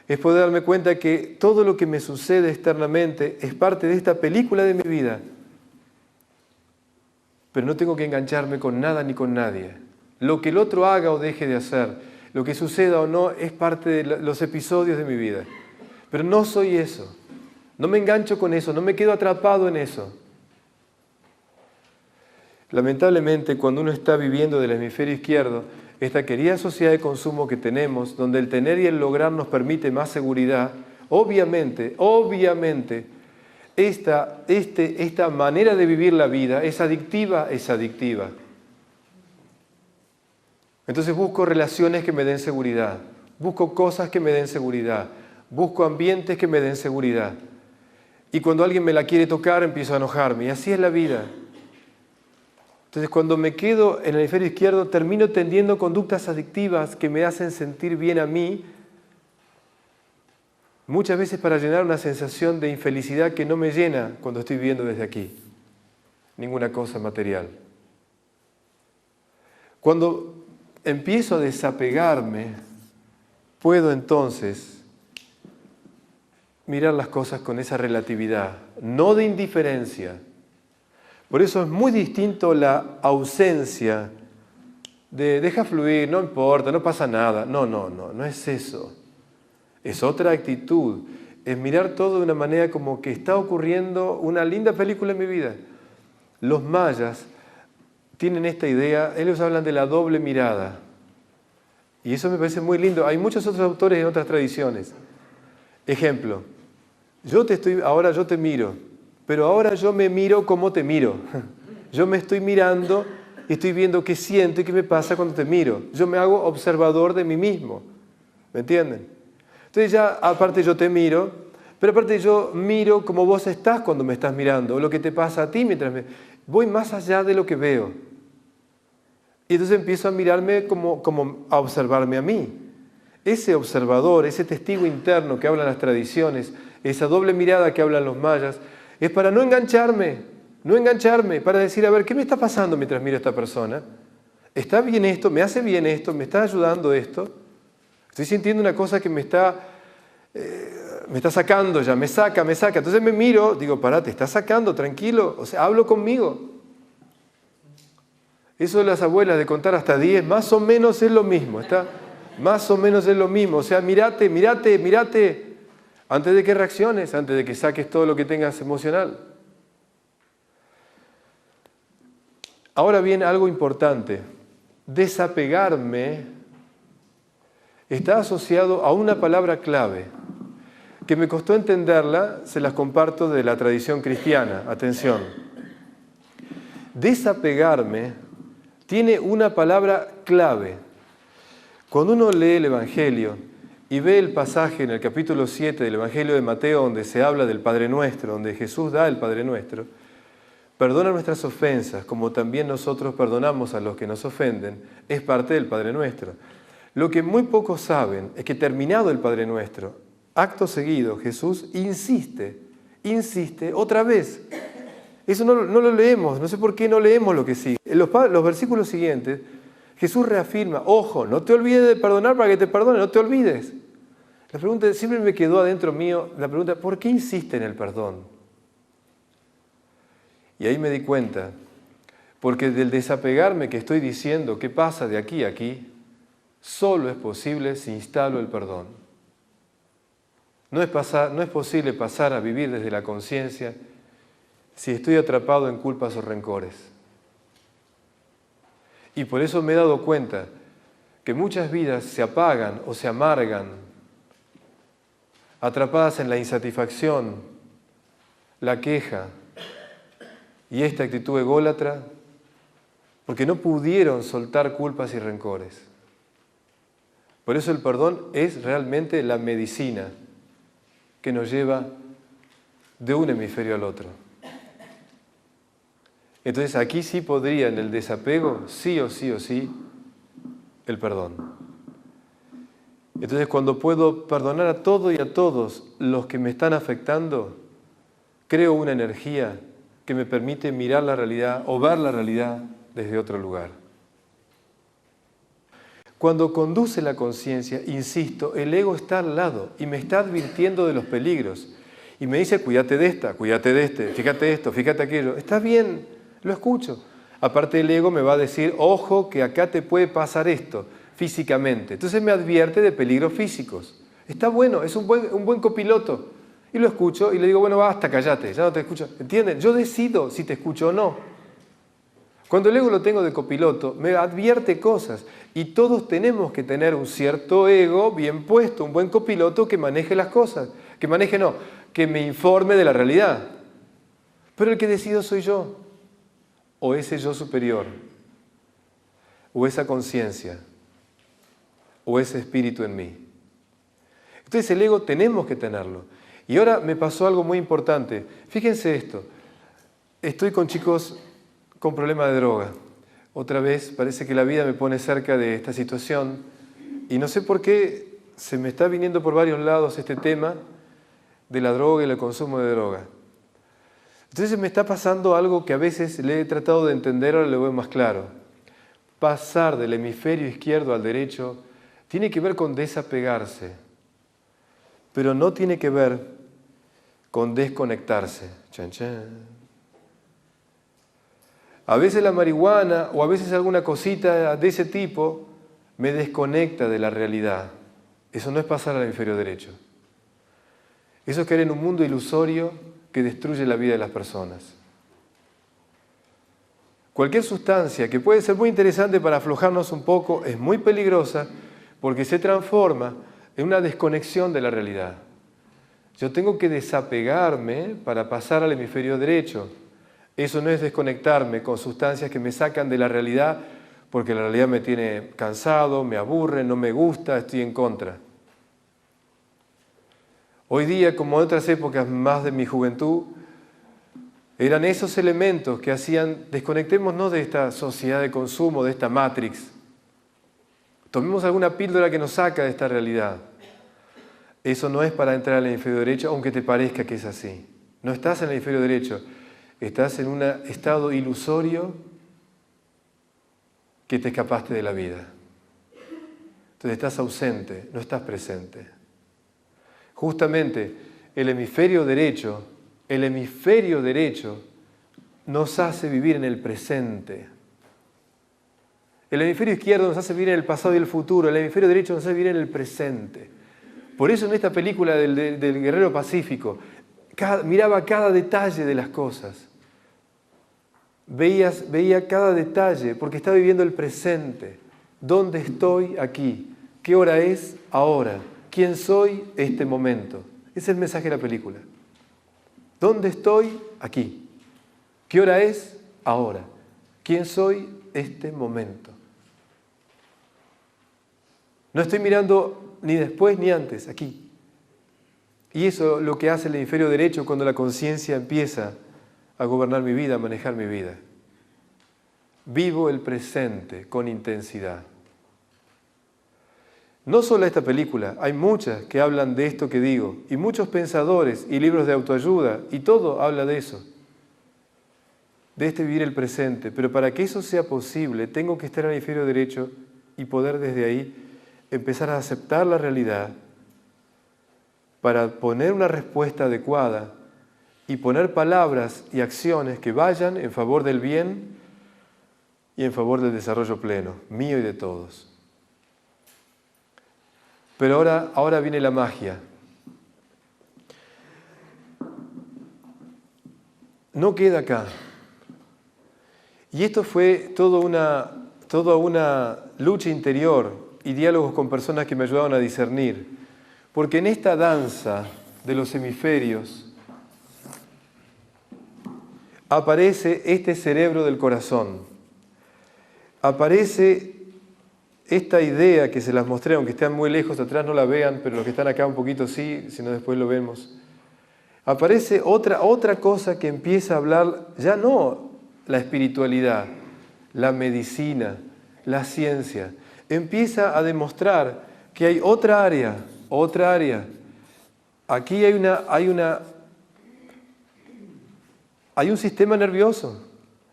Es poder darme cuenta que todo lo que me sucede externamente es parte de esta película de mi vida. Pero no tengo que engancharme con nada ni con nadie. Lo que el otro haga o deje de hacer, lo que suceda o no, es parte de los episodios de mi vida. Pero no soy eso. No me engancho con eso, no me quedo atrapado en eso. Lamentablemente, cuando uno está viviendo del hemisferio izquierdo, esta querida sociedad de consumo que tenemos, donde el tener y el lograr nos permite más seguridad, obviamente, esta manera de vivir la vida es adictiva. Entonces busco relaciones que me den seguridad, busco cosas que me den seguridad, busco ambientes que me den seguridad. Y cuando alguien me la quiere tocar, empiezo a enojarme. Y así es la vida. Entonces, cuando me quedo en el hemisferio izquierdo, termino tendiendo conductas adictivas que me hacen sentir bien a mí, muchas veces para llenar una sensación de infelicidad que no me llena cuando estoy viviendo desde aquí. Ninguna cosa material. Cuando empiezo a desapegarme, puedo entonces mirar las cosas con esa relatividad, no de indiferencia. Por eso es muy distinto la ausencia de deja fluir, no importa, no pasa nada. No es eso. Es otra actitud. Es mirar todo de una manera como que está ocurriendo una linda película en mi vida. Los mayas tienen esta idea, ellos hablan de la doble mirada. Y eso me parece muy lindo. Hay muchos otros autores en otras tradiciones. Ejemplo, ahora yo te miro. Pero ahora yo me miro como te miro. Yo me estoy mirando y estoy viendo qué siento y qué me pasa cuando te miro. Yo me hago observador de mí mismo. ¿Me entienden? Entonces ya, aparte yo te miro, pero aparte yo miro como vos estás cuando me estás mirando, o lo que te pasa a ti mientras voy más allá de lo que veo. Y entonces empiezo a mirarme como a observarme a mí. Ese observador, ese testigo interno que hablan las tradiciones, esa doble mirada que hablan los mayas, es para no engancharme, para decir, a ver, ¿qué me está pasando mientras miro a esta persona? ¿Está bien esto? ¿Me hace bien esto? ¿Me está ayudando esto? Estoy sintiendo una cosa que me está sacando ya, me saca. Entonces me miro, digo, pará, te está sacando, tranquilo, o sea, hablo conmigo. Eso de las abuelas de contar hasta 10, más o menos es lo mismo, o sea, mírate. Antes de que reacciones, antes de que saques todo lo que tengas emocional. Ahora viene algo importante. Desapegarme está asociado a una palabra clave que me costó entenderla, se las comparto de la tradición cristiana. Atención. Desapegarme tiene una palabra clave. Cuando uno lee el Evangelio y ve el pasaje en el capítulo 7 del Evangelio de Mateo donde se habla del Padre Nuestro, donde Jesús da el Padre Nuestro, perdona nuestras ofensas como también nosotros perdonamos a los que nos ofenden, es parte del Padre Nuestro. Lo que muy pocos saben es que terminado el Padre Nuestro, acto seguido, Jesús insiste otra vez. Eso no lo leemos, no sé por qué no leemos lo que sigue. En los versículos siguientes, Jesús reafirma, ojo, no te olvides de perdonar para que te perdone, no te olvides. La pregunta siempre me quedó adentro mío, la pregunta, ¿por qué insiste en el perdón? Y ahí me di cuenta, porque del desapegarme que estoy diciendo, ¿qué pasa de aquí a aquí? Solo es posible si instalo el perdón. No es posible pasar a vivir desde la conciencia si estoy atrapado en culpas o rencores. Y por eso me he dado cuenta que muchas vidas se apagan o se amargan, atrapadas en la insatisfacción, la queja y esta actitud ególatra, porque no pudieron soltar culpas y rencores. Por eso el perdón es realmente la medicina que nos lleva de un hemisferio al otro. Entonces aquí sí podría, en el desapego, sí o sí, el perdón. Entonces cuando puedo perdonar a todo y a todos los que me están afectando, creo una energía que me permite mirar la realidad o ver la realidad desde otro lugar. Cuando conduce la conciencia, insisto, el ego está al lado y me está advirtiendo de los peligros. Y me dice, cuídate de esta, cuídate de este, fíjate esto, fíjate aquello. Está bien, lo escucho. Aparte el ego me va a decir, ojo, que acá te puede pasar esto físicamente. Entonces me advierte de peligros físicos. Está bueno, es un buen copiloto. Y lo escucho y le digo, bueno, basta, cállate, ya no te escucho. ¿Entienden? Yo decido si te escucho o no. Cuando el ego lo tengo de copiloto, me advierte cosas. Y todos tenemos que tener un cierto ego bien puesto, un buen copiloto que maneje las cosas. Que me informe de la realidad. Pero el que decido soy yo. O ese yo superior. O esa conciencia. O ese espíritu en mí. Entonces el ego tenemos que tenerlo. Y ahora me pasó algo muy importante. Fíjense esto. Estoy con chicos con problema de droga. Otra vez parece que la vida me pone cerca de esta situación y no sé por qué se me está viniendo por varios lados este tema de la droga y el consumo de droga. Entonces me está pasando algo que a veces le he tratado de entender, ahora lo veo más claro. Pasar del hemisferio izquierdo al derecho tiene que ver con desapegarse, pero no tiene que ver con desconectarse. Chan, chan. A veces la marihuana o a veces alguna cosita de ese tipo me desconecta de la realidad. Eso no es pasar al hemisferio derecho. Eso es caer en un mundo ilusorio que destruye la vida de las personas. Cualquier sustancia que puede ser muy interesante para aflojarnos un poco es muy peligrosa porque se transforma en una desconexión de la realidad. Yo tengo que desapegarme para pasar al hemisferio derecho. Eso no es desconectarme con sustancias que me sacan de la realidad porque la realidad me tiene cansado, me aburre, no me gusta, estoy en contra. Hoy día, como en otras épocas más de mi juventud, eran esos elementos que hacían, desconectémonos de esta sociedad de consumo, de esta Matrix. Tomemos alguna píldora que nos saca de esta realidad. Eso no es para entrar al hemisferio derecho, aunque te parezca que es así. No estás en el hemisferio derecho, estás en un estado ilusorio que te escapaste de la vida. Entonces estás ausente, no estás presente. Justamente el hemisferio derecho nos hace vivir en el presente. El hemisferio izquierdo nos hace vivir en el pasado y el futuro, el hemisferio derecho nos hace vivir en el presente. Por eso en esta película del Guerrero Pacífico, miraba cada detalle de las cosas. Veía cada detalle porque estaba viviendo el presente. ¿Dónde estoy aquí? ¿Qué hora es ahora? ¿Quién soy este momento? Ese es el mensaje de la película. ¿Dónde estoy? Aquí. ¿Qué hora es? Ahora. ¿Quién soy este momento? No estoy mirando ni después ni antes, aquí. Y eso es lo que hace el hemisferio derecho cuando la conciencia empieza a gobernar mi vida, a manejar mi vida. Vivo el presente con intensidad. No solo esta película, hay muchas que hablan de esto que digo, y muchos pensadores y libros de autoayuda, y todo habla de eso, de vivir el presente. Pero para que eso sea posible, tengo que estar en el hemisferio derecho y poder desde ahí empezar a aceptar la realidad para poner una respuesta adecuada y poner palabras y acciones que vayan en favor del bien y en favor del desarrollo pleno, mío y de todos. Pero ahora viene la magia. no queda acá. Y esto fue toda una lucha interior y diálogos con personas que me ayudaban a discernir. Porque en esta danza de los hemisferios aparece este cerebro del corazón. Aparece esta idea que se las mostré, aunque estén muy lejos atrás no la vean, pero los que están acá un poquito sí, si no después lo vemos. Aparece otra cosa que empieza a hablar, ya no la espiritualidad, la medicina, la ciencia. Empieza a demostrar que hay otra área. Aquí hay un sistema nervioso,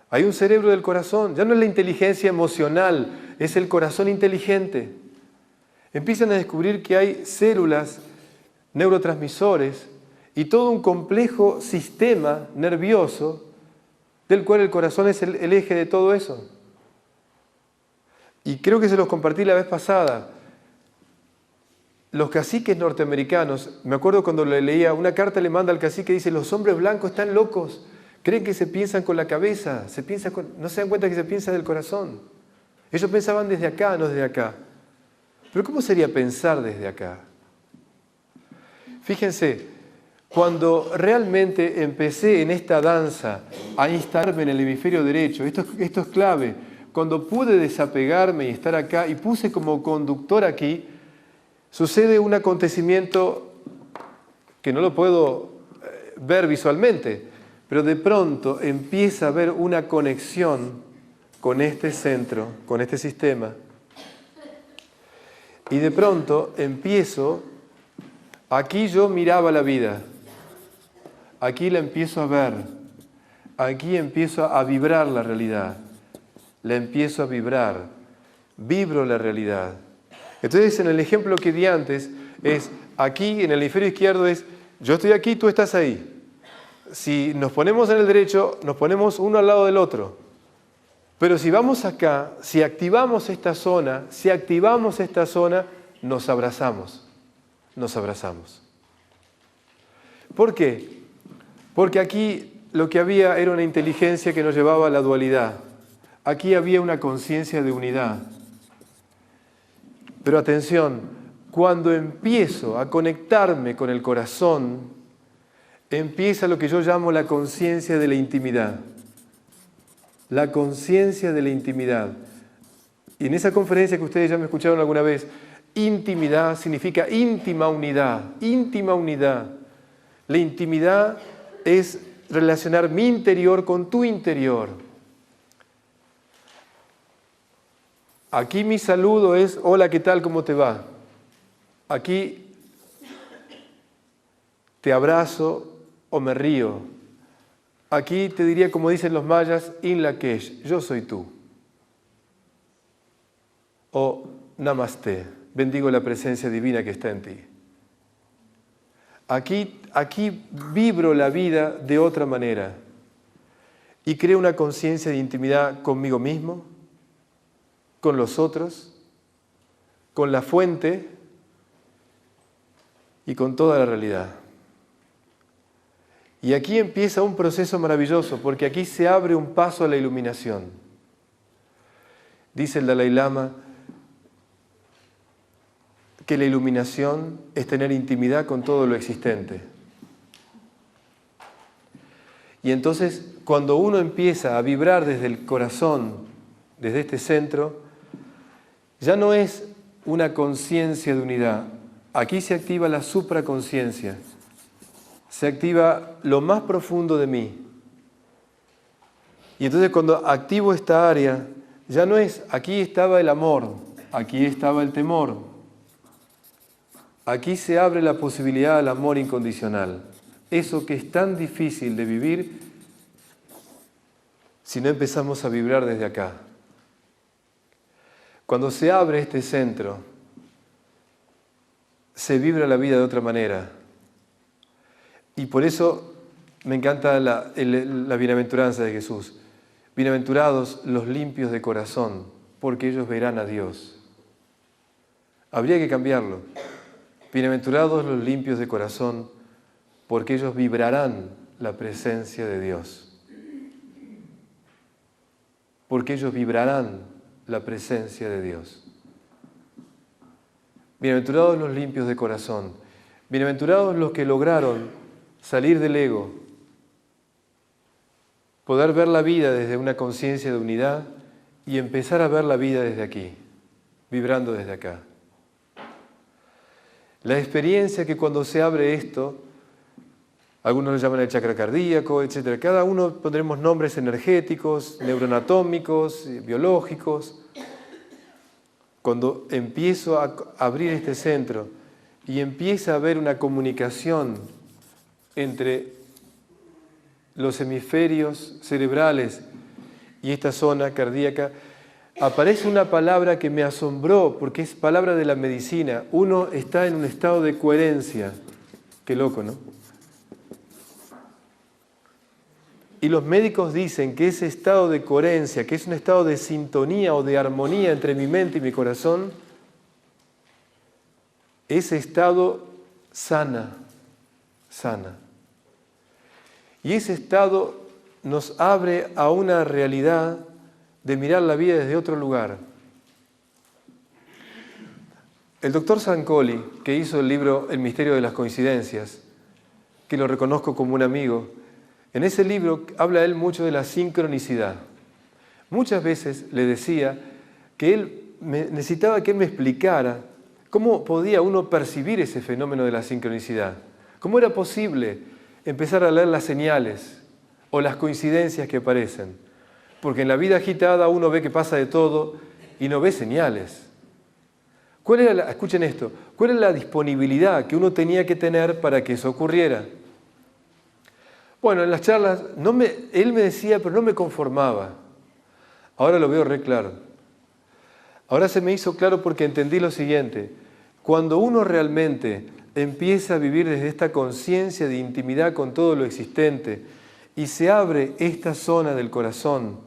hay un cerebro del corazón. Ya no es la inteligencia emocional, es el corazón inteligente. Empiezan a descubrir que hay células, neurotransmisores y todo un complejo sistema nervioso del cual el corazón es el eje de todo eso. Y creo que se los compartí la vez pasada. Los caciques norteamericanos, me acuerdo cuando le leía, una carta le manda al cacique y dice: los hombres blancos están locos, creen que se piensan con la cabeza, no se dan cuenta que se piensa del corazón. Ellos pensaban desde acá, no desde acá. Pero ¿cómo sería pensar desde acá? Fíjense, cuando realmente empecé en esta danza a instalarme en el hemisferio derecho, esto es clave, cuando pude desapegarme y estar acá y puse como conductor aquí, sucede un acontecimiento que no lo puedo ver visualmente, pero de pronto empieza a haber una conexión con este centro, con este sistema. Y de pronto aquí yo miraba la vida, aquí la empiezo a ver, aquí empiezo a vibrar la realidad, la empiezo a vibrar, vibro la realidad. Entonces, en el ejemplo que di antes, aquí en el hemisferio izquierdo yo estoy aquí, tú estás ahí. Si nos ponemos en el derecho, nos ponemos uno al lado del otro. Pero si vamos acá, si activamos esta zona, nos abrazamos. ¿Por qué? Porque aquí lo que había era una inteligencia que nos llevaba a la dualidad. Aquí había una conciencia de unidad. Pero atención, cuando empiezo a conectarme con el corazón, empieza lo que yo llamo la conciencia de la intimidad. La conciencia de la intimidad. Y en esa conferencia que ustedes ya me escucharon alguna vez, intimidad significa íntima unidad, íntima unidad. La intimidad es relacionar mi interior con tu interior. Aquí mi saludo es: hola, ¿qué tal? ¿Cómo te va? Aquí te abrazo o me río. Aquí te diría, como dicen los mayas, In Lakesh, yo soy tú. O Namaste, bendigo la presencia divina que está en ti. Aquí vibro la vida de otra manera y creo una conciencia de intimidad conmigo mismo, con los otros, con la fuente y con toda la realidad. Y aquí empieza un proceso maravilloso, porque aquí se abre un paso a la iluminación. Dice el Dalai Lama que la iluminación es tener intimidad con todo lo existente. Y entonces, cuando uno empieza a vibrar desde el corazón, desde este centro, ya no es una conciencia de unidad. Aquí se activa la supraconciencia. Se activa lo más profundo de mí. Y entonces cuando activo esta área, ya no es aquí estaba el amor, aquí estaba el temor. Aquí se abre la posibilidad al amor incondicional. Eso que es tan difícil de vivir si no empezamos a vibrar desde acá. Cuando se abre este centro, se vibra la vida de otra manera. Y por eso me encanta la bienaventuranza de Jesús. Bienaventurados los limpios de corazón, porque ellos verán a Dios. Habría que cambiarlo. Bienaventurados los limpios de corazón, porque ellos vibrarán la presencia de Dios. porque ellos vibrarán la presencia de Dios. Bienaventurados los limpios de corazón, bienaventurados los que lograron salir del ego, poder ver la vida desde una conciencia de unidad y empezar a ver la vida desde aquí, vibrando desde acá. La experiencia que cuando se abre esto, algunos lo llaman el chakra cardíaco, etc. Cada uno pondremos nombres energéticos, neuroanatómicos, biológicos. Cuando empiezo a abrir este centro y empieza a haber una comunicación entre los hemisferios cerebrales y esta zona cardíaca, aparece una palabra que me asombró porque es palabra de la medicina. Uno está en un estado de coherencia. Qué loco, ¿no? Y los médicos dicen que ese estado de coherencia, que es un estado de sintonía o de armonía entre mi mente y mi corazón, ese estado sana. Y ese estado nos abre a una realidad de mirar la vida desde otro lugar. El doctor Zancoli, que hizo el libro El misterio de las coincidencias, que lo reconozco como un amigo, en ese libro habla él mucho de la sincronicidad. Muchas veces le decía que él necesitaba que él me explicara cómo podía uno percibir ese fenómeno de la sincronicidad. ¿Cómo era posible empezar a leer las señales o las coincidencias que aparecen? Porque en la vida agitada uno ve que pasa de todo y no ve señales. Escuchen esto, ¿cuál era la disponibilidad que uno tenía que tener para que eso ocurriera? Bueno, en las charlas, él me decía, pero no me conformaba. Ahora lo veo re claro. Ahora se me hizo claro porque entendí lo siguiente. Cuando uno realmente empieza a vivir desde esta conciencia de intimidad con todo lo existente y se abre esta zona del corazón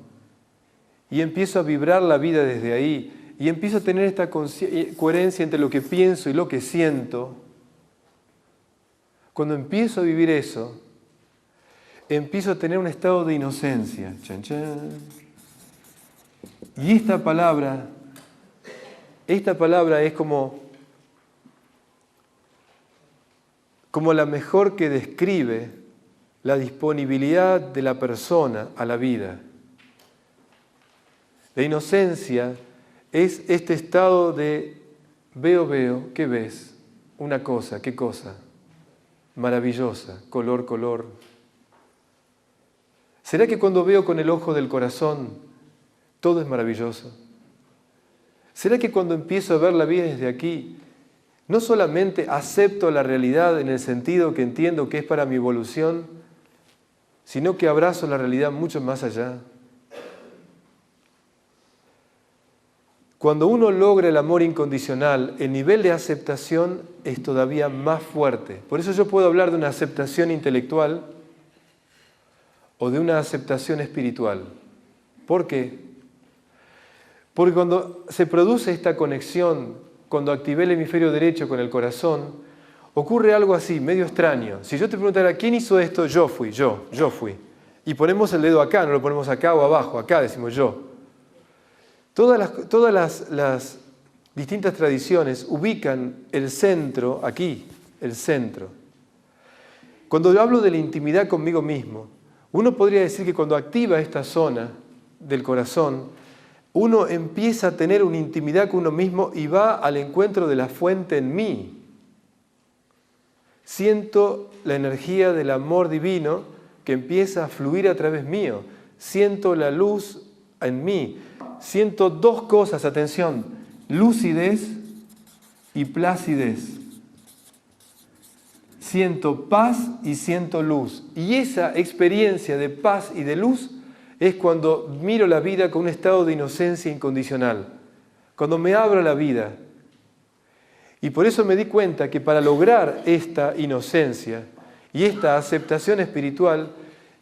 y empiezo a vibrar la vida desde ahí y empiezo a tener esta coherencia entre lo que pienso y lo que siento, cuando empiezo a vivir eso, empiezo a tener un estado de inocencia. Chan, chan. Y esta palabra es como la mejor que describe la disponibilidad de la persona a la vida. La inocencia es este estado de veo, ¿qué ves? Una cosa, ¿qué cosa? Maravillosa, color. ¿Será que cuando veo con el ojo del corazón todo es maravilloso? ¿Será que cuando empiezo a ver la vida desde aquí, no solamente acepto la realidad en el sentido que entiendo que es para mi evolución, sino que abrazo la realidad mucho más allá? Cuando uno logra el amor incondicional, el nivel de aceptación es todavía más fuerte. Por eso yo puedo hablar de una aceptación intelectual o de una aceptación espiritual. ¿Por qué? Porque cuando se produce esta conexión, cuando activé el hemisferio derecho con el corazón, ocurre algo así, medio extraño. Si yo te preguntara, ¿quién hizo esto? Yo fui. Y ponemos el dedo acá, no lo ponemos acá o abajo, acá decimos yo. Todas las distintas tradiciones ubican el centro aquí, el centro. Cuando yo hablo de la intimidad conmigo mismo, uno podría decir que cuando activa esta zona del corazón, uno empieza a tener una intimidad con uno mismo y va al encuentro de la fuente en mí. Siento la energía del amor divino que empieza a fluir a través mío. Siento la luz en mí. Siento dos cosas, atención, lucidez y placidez. Siento paz y siento luz. Y esa experiencia de paz y de luz es cuando miro la vida con un estado de inocencia incondicional. Cuando me abro a la vida. Y por eso me di cuenta que para lograr esta inocencia y esta aceptación espiritual,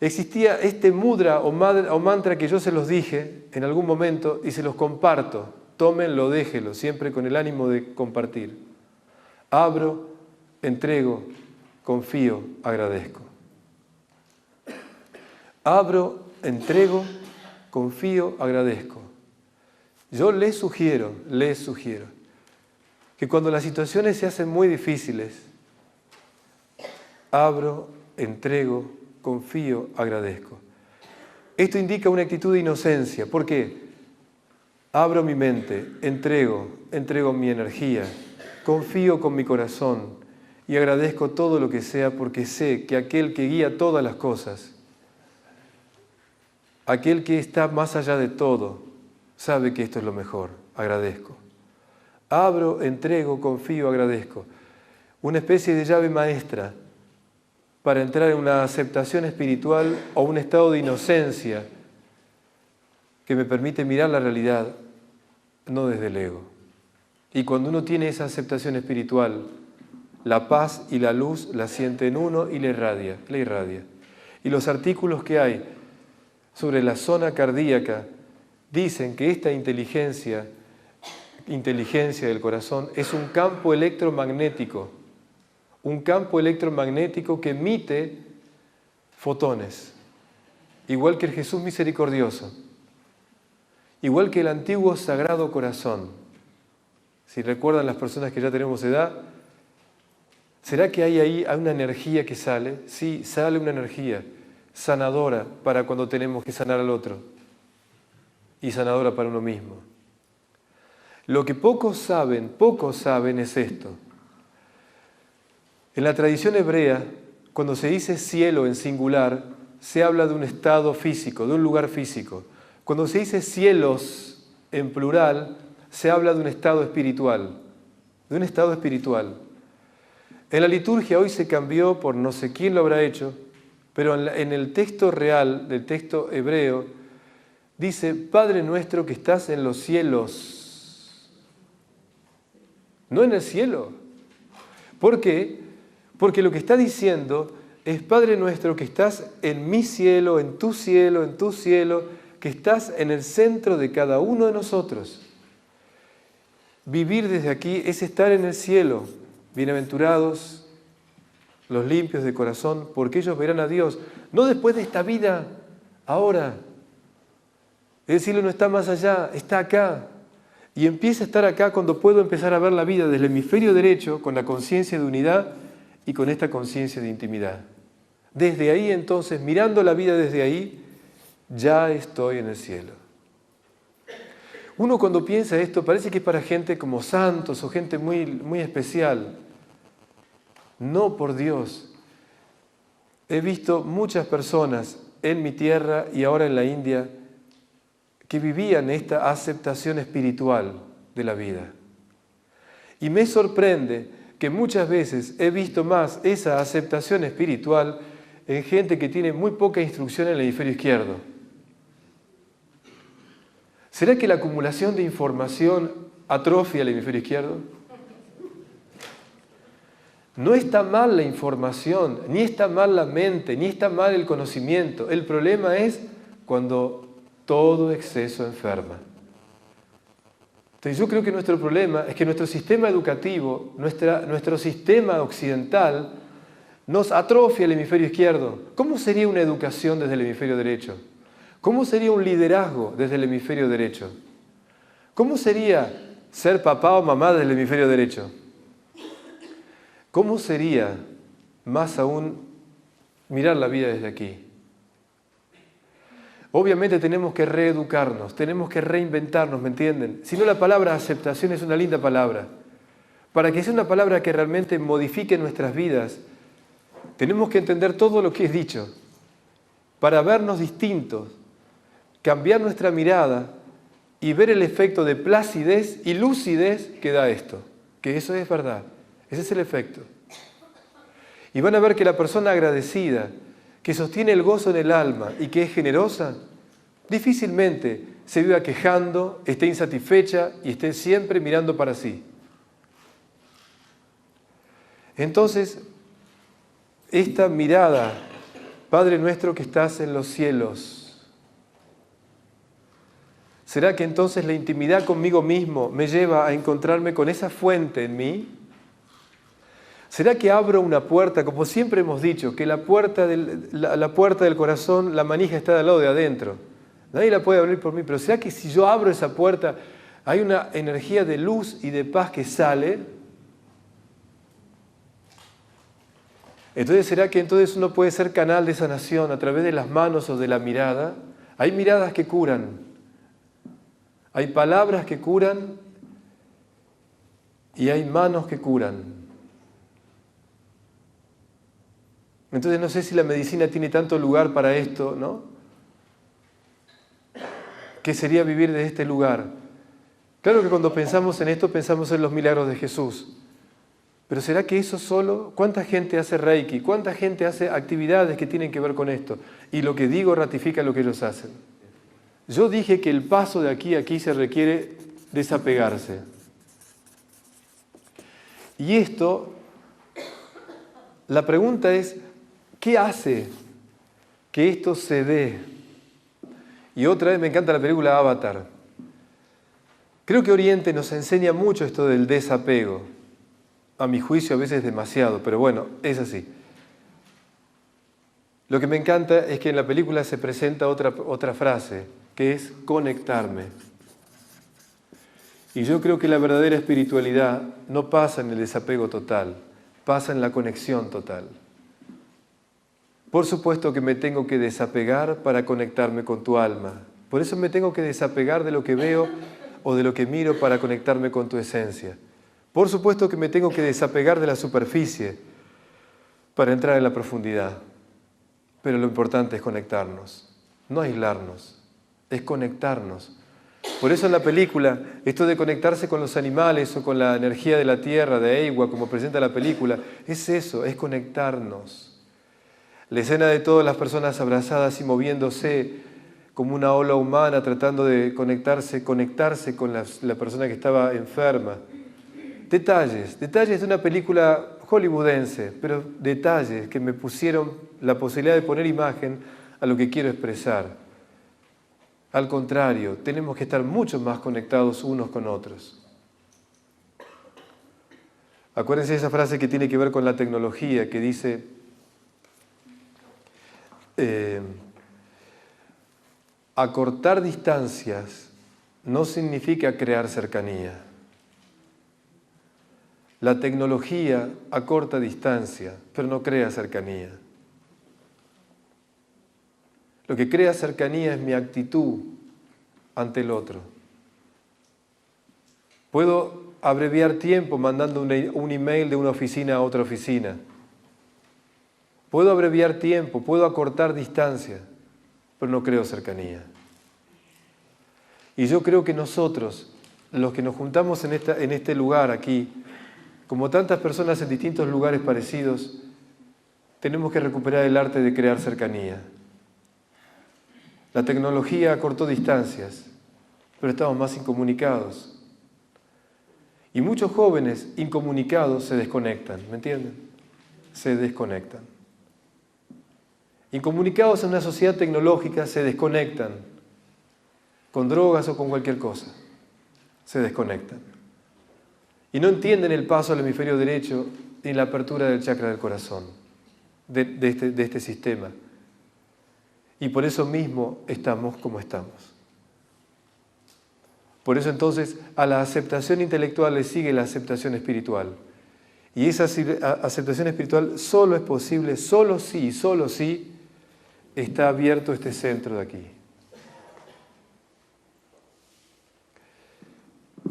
existía este mudra o mantra que yo se los dije en algún momento y se los comparto. Tómenlo, déjenlo, siempre con el ánimo de compartir. Abro, entrego, confío, agradezco. Abro, entrego, confío, agradezco. Yo les sugiero que cuando las situaciones se hacen muy difíciles, abro, entrego, confío, agradezco. Esto indica una actitud de inocencia. ¿Por qué? Abro mi mente, entrego mi energía, confío con mi corazón y agradezco todo lo que sea porque sé que aquel que guía todas las cosas, aquel que está más allá de todo, sabe que esto es lo mejor. Agradezco. Abro, entrego, confío, agradezco. Una especie de llave maestra para entrar en una aceptación espiritual o un estado de inocencia que me permite mirar la realidad no desde el ego. Y cuando uno tiene esa aceptación espiritual, la paz y la luz la siente en uno y le irradia. Y los artículos que hay sobre la zona cardíaca dicen que esta inteligencia del corazón es un campo electromagnético que emite fotones, igual que el Jesús misericordioso, igual que el antiguo Sagrado Corazón. Si recuerdan las personas que ya tenemos edad, ¿será que hay una energía que sale? Sí, sale una energía sanadora para cuando tenemos que sanar al otro y sanadora para uno mismo. Lo que pocos saben es esto. En la tradición hebrea, cuando se dice cielo en singular, se habla de un estado físico, de un lugar físico. Cuando se dice cielos en plural, se habla de un estado espiritual, En la liturgia hoy se cambió por no sé quién lo habrá hecho, pero en el texto real, del texto hebreo, dice, Padre nuestro que estás en los cielos, no en el cielo. ¿Por qué? Porque lo que está diciendo es, Padre nuestro que estás en mi cielo, en tu cielo, que estás en el centro de cada uno de nosotros. Vivir desde aquí es estar en el cielo. Bienaventurados los limpios de corazón, porque ellos verán a Dios. No después de esta vida, ahora. El cielo no está más allá, está acá. Y empieza a estar acá cuando puedo empezar a ver la vida desde el hemisferio derecho, con la conciencia de unidad y con esta conciencia de intimidad. Desde ahí entonces, mirando la vida desde ahí, ya estoy en el cielo. Uno cuando piensa esto parece que es para gente como santos o gente muy, muy especial. No, por Dios. He visto muchas personas en mi tierra y ahora en la India que vivían esta aceptación espiritual de la vida. Y me sorprende que muchas veces he visto más esa aceptación espiritual en gente que tiene muy poca instrucción en el hemisferio izquierdo. ¿Será que la acumulación de información atrofia el hemisferio izquierdo? No está mal la información, ni está mal la mente, ni está mal el conocimiento. El problema es cuando todo exceso enferma. Entonces yo creo que nuestro problema es que nuestro sistema educativo, nuestro sistema occidental, nos atrofia el hemisferio izquierdo. ¿Cómo sería una educación desde el hemisferio derecho? ¿Cómo sería un liderazgo desde el hemisferio derecho? ¿Cómo sería ser papá o mamá desde el hemisferio derecho? ¿Cómo sería, más aún, mirar la vida desde aquí? Obviamente tenemos que reeducarnos, tenemos que reinventarnos, ¿me entienden? Si no, la palabra aceptación es una linda palabra. Para que sea una palabra que realmente modifique nuestras vidas, tenemos que entender todo lo que he dicho, para vernos distintos, cambiar nuestra mirada y ver el efecto de placidez y lucidez que da esto, que eso es verdad, ese es el efecto. Y van a ver que la persona agradecida, que sostiene el gozo en el alma y que es generosa, difícilmente se viva quejando, esté insatisfecha y esté siempre mirando para sí. Entonces, esta mirada, Padre nuestro que estás en los cielos, ¿será que entonces la intimidad conmigo mismo me lleva a encontrarme con esa fuente en mí? ¿Será que abro una puerta, como siempre hemos dicho, que la puerta del corazón, la manija está del lado de adentro? Nadie la puede abrir por mí, pero ¿será que si yo abro esa puerta hay una energía de luz y de paz que sale? Entonces, ¿será que entonces uno puede ser canal de sanación a través de las manos o de la mirada? Hay miradas que curan, hay palabras que curan y hay manos que curan. Entonces no sé si la medicina tiene tanto lugar para esto, ¿no? ¿Qué sería vivir de este lugar? Claro que cuando pensamos en esto, pensamos en los milagros de Jesús. Pero ¿será que eso solo? ¿Cuánta gente hace Reiki? ¿Cuánta gente hace actividades que tienen que ver con esto? Y lo que digo ratifica lo que ellos hacen. Yo dije que el paso de aquí a aquí se requiere desapegarse. Y esto, la pregunta es, ¿qué hace que esto se dé? Y otra vez me encanta la película Avatar. Creo que Oriente nos enseña mucho esto del desapego. A mi juicio a veces demasiado, pero bueno, es así. Lo que me encanta es que en la película se presenta otra frase, que es conectarme. Y yo creo que la verdadera espiritualidad no pasa en el desapego total, pasa en la conexión total. Por supuesto que me tengo que desapegar para conectarme con tu alma. Por eso me tengo que desapegar de lo que veo o de lo que miro para conectarme con tu esencia. Por supuesto que me tengo que desapegar de la superficie para entrar en la profundidad. Pero lo importante es conectarnos, no aislarnos, es conectarnos. Por eso en la película, esto de conectarse con los animales o con la energía de la tierra, de Eiwa, como presenta la película, es eso, es conectarnos. La escena de todas las personas abrazadas y moviéndose como una ola humana, tratando de conectarse con la persona que estaba enferma. Detalles de una película hollywoodense, pero detalles que me pusieron la posibilidad de poner imagen a lo que quiero expresar. Al contrario, tenemos que estar mucho más conectados unos con otros. Acuérdense de esa frase que tiene que ver con la tecnología, que dice, acortar distancias no significa crear cercanía. La tecnología acorta distancia, pero no crea cercanía. Lo que crea cercanía es mi actitud ante el otro. Puedo abreviar tiempo mandando un email de una oficina a otra oficina. Puedo abreviar tiempo, puedo acortar distancia, pero no creo cercanía. Y yo creo que nosotros, los que nos juntamos en este lugar aquí, como tantas personas en distintos lugares parecidos, tenemos que recuperar el arte de crear cercanía. La tecnología acortó distancias, pero estamos más incomunicados. Y muchos jóvenes incomunicados se desconectan, ¿me entienden? Se desconectan. Incomunicados en una sociedad tecnológica se desconectan, con drogas o con cualquier cosa. Se desconectan. Y no entienden el paso al hemisferio derecho ni la apertura del chakra del corazón, de este sistema. Y por eso mismo estamos como estamos. Por eso entonces a la aceptación intelectual le sigue la aceptación espiritual. Y esa aceptación espiritual solo es posible, solo si está abierto este centro de aquí.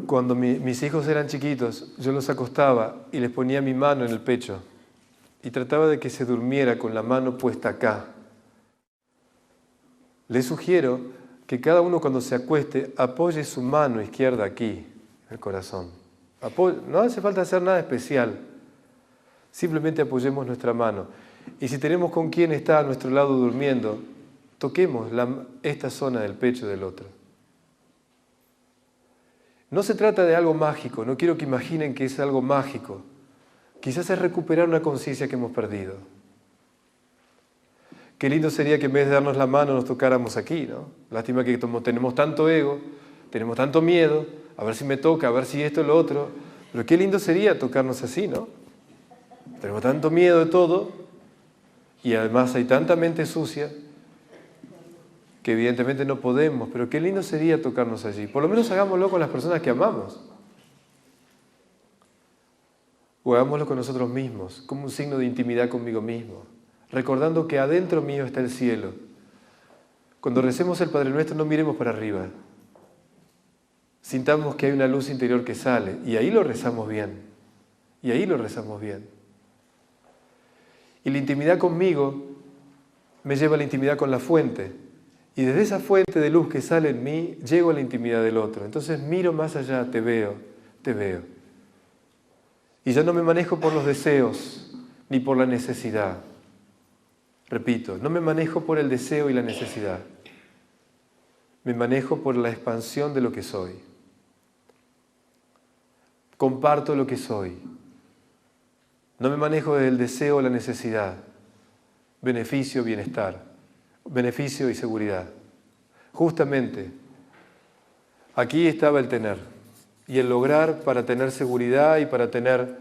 Cuando mis hijos eran chiquitos, yo los acostaba y les ponía mi mano en el pecho y trataba de que se durmiera con la mano puesta acá. Les sugiero que cada uno cuando se acueste apoye su mano izquierda aquí, en el corazón. No hace falta hacer nada especial, simplemente apoyemos nuestra mano. Y si tenemos con quien está a nuestro lado durmiendo, toquemos esta zona del pecho del otro. No se trata de algo mágico, no quiero que imaginen que es algo mágico. Quizás es recuperar una conciencia que hemos perdido. Qué lindo sería que en vez de darnos la mano nos tocáramos aquí, ¿no? Lástima que tenemos tanto ego, tenemos tanto miedo, a ver si me toca, a ver si esto o lo otro. Pero qué lindo sería tocarnos así, ¿no? Tenemos tanto miedo de todo y además hay tanta mente sucia. que evidentemente no podemos, pero qué lindo sería tocarnos allí. Por lo menos hagámoslo con las personas que amamos. O hagámoslo con nosotros mismos, como un signo de intimidad conmigo mismo, recordando que adentro mío está el cielo. Cuando recemos el Padre Nuestro, no miremos para arriba. Sintamos que hay una luz interior que sale, y ahí lo rezamos bien. Y ahí lo rezamos bien. Y la intimidad conmigo me lleva a la intimidad con la fuente. Y desde esa fuente de luz que sale en mí, llego a la intimidad del otro. Entonces miro más allá, te veo, te veo. Y ya no me manejo por los deseos, ni por la necesidad. Repito, no me manejo por el deseo y la necesidad. Me manejo por la expansión de lo que soy. Comparto lo que soy. No me manejo del deseo o la necesidad. Beneficio, bienestar. Beneficio y seguridad. Justamente, aquí estaba el tener y el lograr para tener seguridad y para tener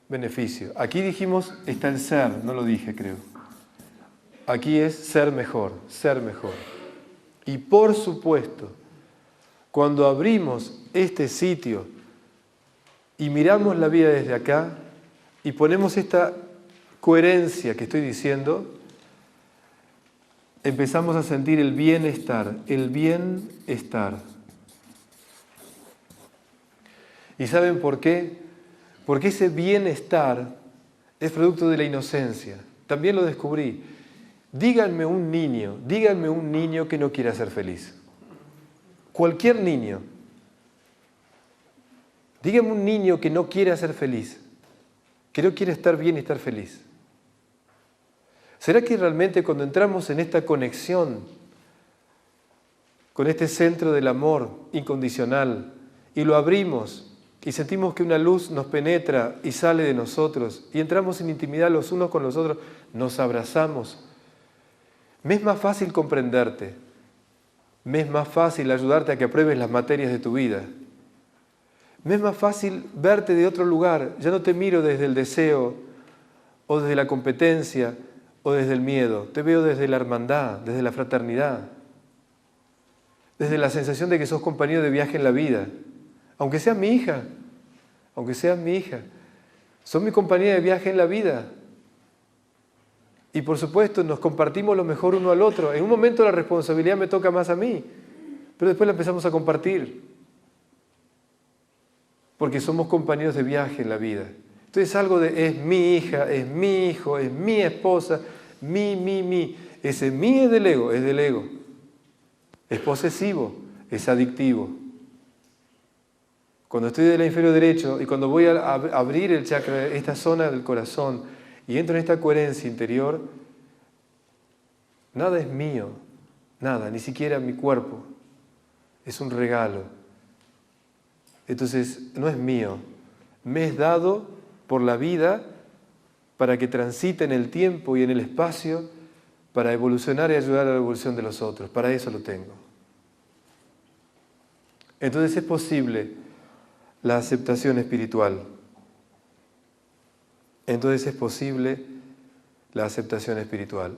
beneficio. Aquí dijimos, está el ser, no lo dije creo. Aquí es ser mejor, ser mejor. Y por supuesto, cuando abrimos este sitio y miramos la vida desde acá y ponemos esta coherencia que estoy diciendo, empezamos a sentir el bienestar, el bienestar. ¿Y saben por qué? Porque ese bienestar es producto de la inocencia. También lo descubrí. Díganme un niño que no quiera ser feliz. Cualquier niño. Díganme un niño que no quiera ser feliz, que no quiere estar bien y estar feliz. ¿Será que realmente cuando entramos en esta conexión con este centro del amor incondicional y lo abrimos y sentimos que una luz nos penetra y sale de nosotros y entramos en intimidad los unos con los otros, nos abrazamos? Me es más fácil comprenderte, me es más fácil ayudarte a que apruebes las materias de tu vida, me es más fácil verte de otro lugar, ya no te miro desde el deseo o desde la competencia o desde el miedo, te veo desde la hermandad, desde la fraternidad, desde la sensación de que sos compañero de viaje en la vida, aunque seas mi hija, sos mi compañera de viaje en la vida. Y por supuesto nos compartimos lo mejor uno al otro. En un momento la responsabilidad me toca más a mí, pero después la empezamos a compartir. Porque somos compañeros de viaje en la vida. Entonces algo de es mi hija, es mi hijo, es mi esposa, mi. Ese mi es del ego, Es posesivo, es adictivo. Cuando estoy del hemisferio derecho y cuando voy a abrir el chakra, esta zona del corazón, y entro en esta coherencia interior, nada es mío, nada, ni siquiera mi cuerpo. Es un regalo. Entonces, no es mío. Me es dado por la vida para que transite en el tiempo y en el espacio para evolucionar y ayudar a la evolución de los otros. Para eso lo tengo. Entonces es posible la aceptación espiritual.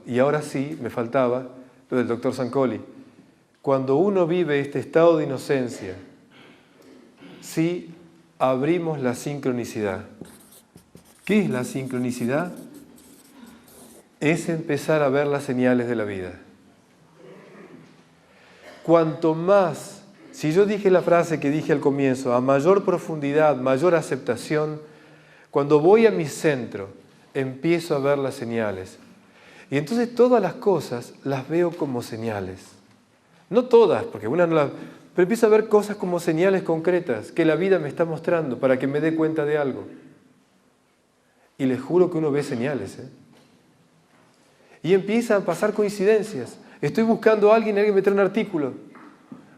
Y ahora sí, me faltaba lo del doctor Zancoli. Cuando uno vive este estado de inocencia, sí abrimos la sincronicidad. ¿Qué es la sincronicidad? Es empezar a ver las señales de la vida. Cuanto más, si yo dije la frase que dije al comienzo, a mayor profundidad, mayor aceptación, cuando voy a mi centro, empiezo a ver las señales. Y entonces todas las cosas las veo como señales. No todas, porque una no las... Pero empiezo a ver cosas como señales concretas que la vida me está mostrando para que me dé cuenta de algo. Y les juro que uno ve señales, Y empiezan a pasar coincidencias. Estoy buscando a alguien me trae un artículo.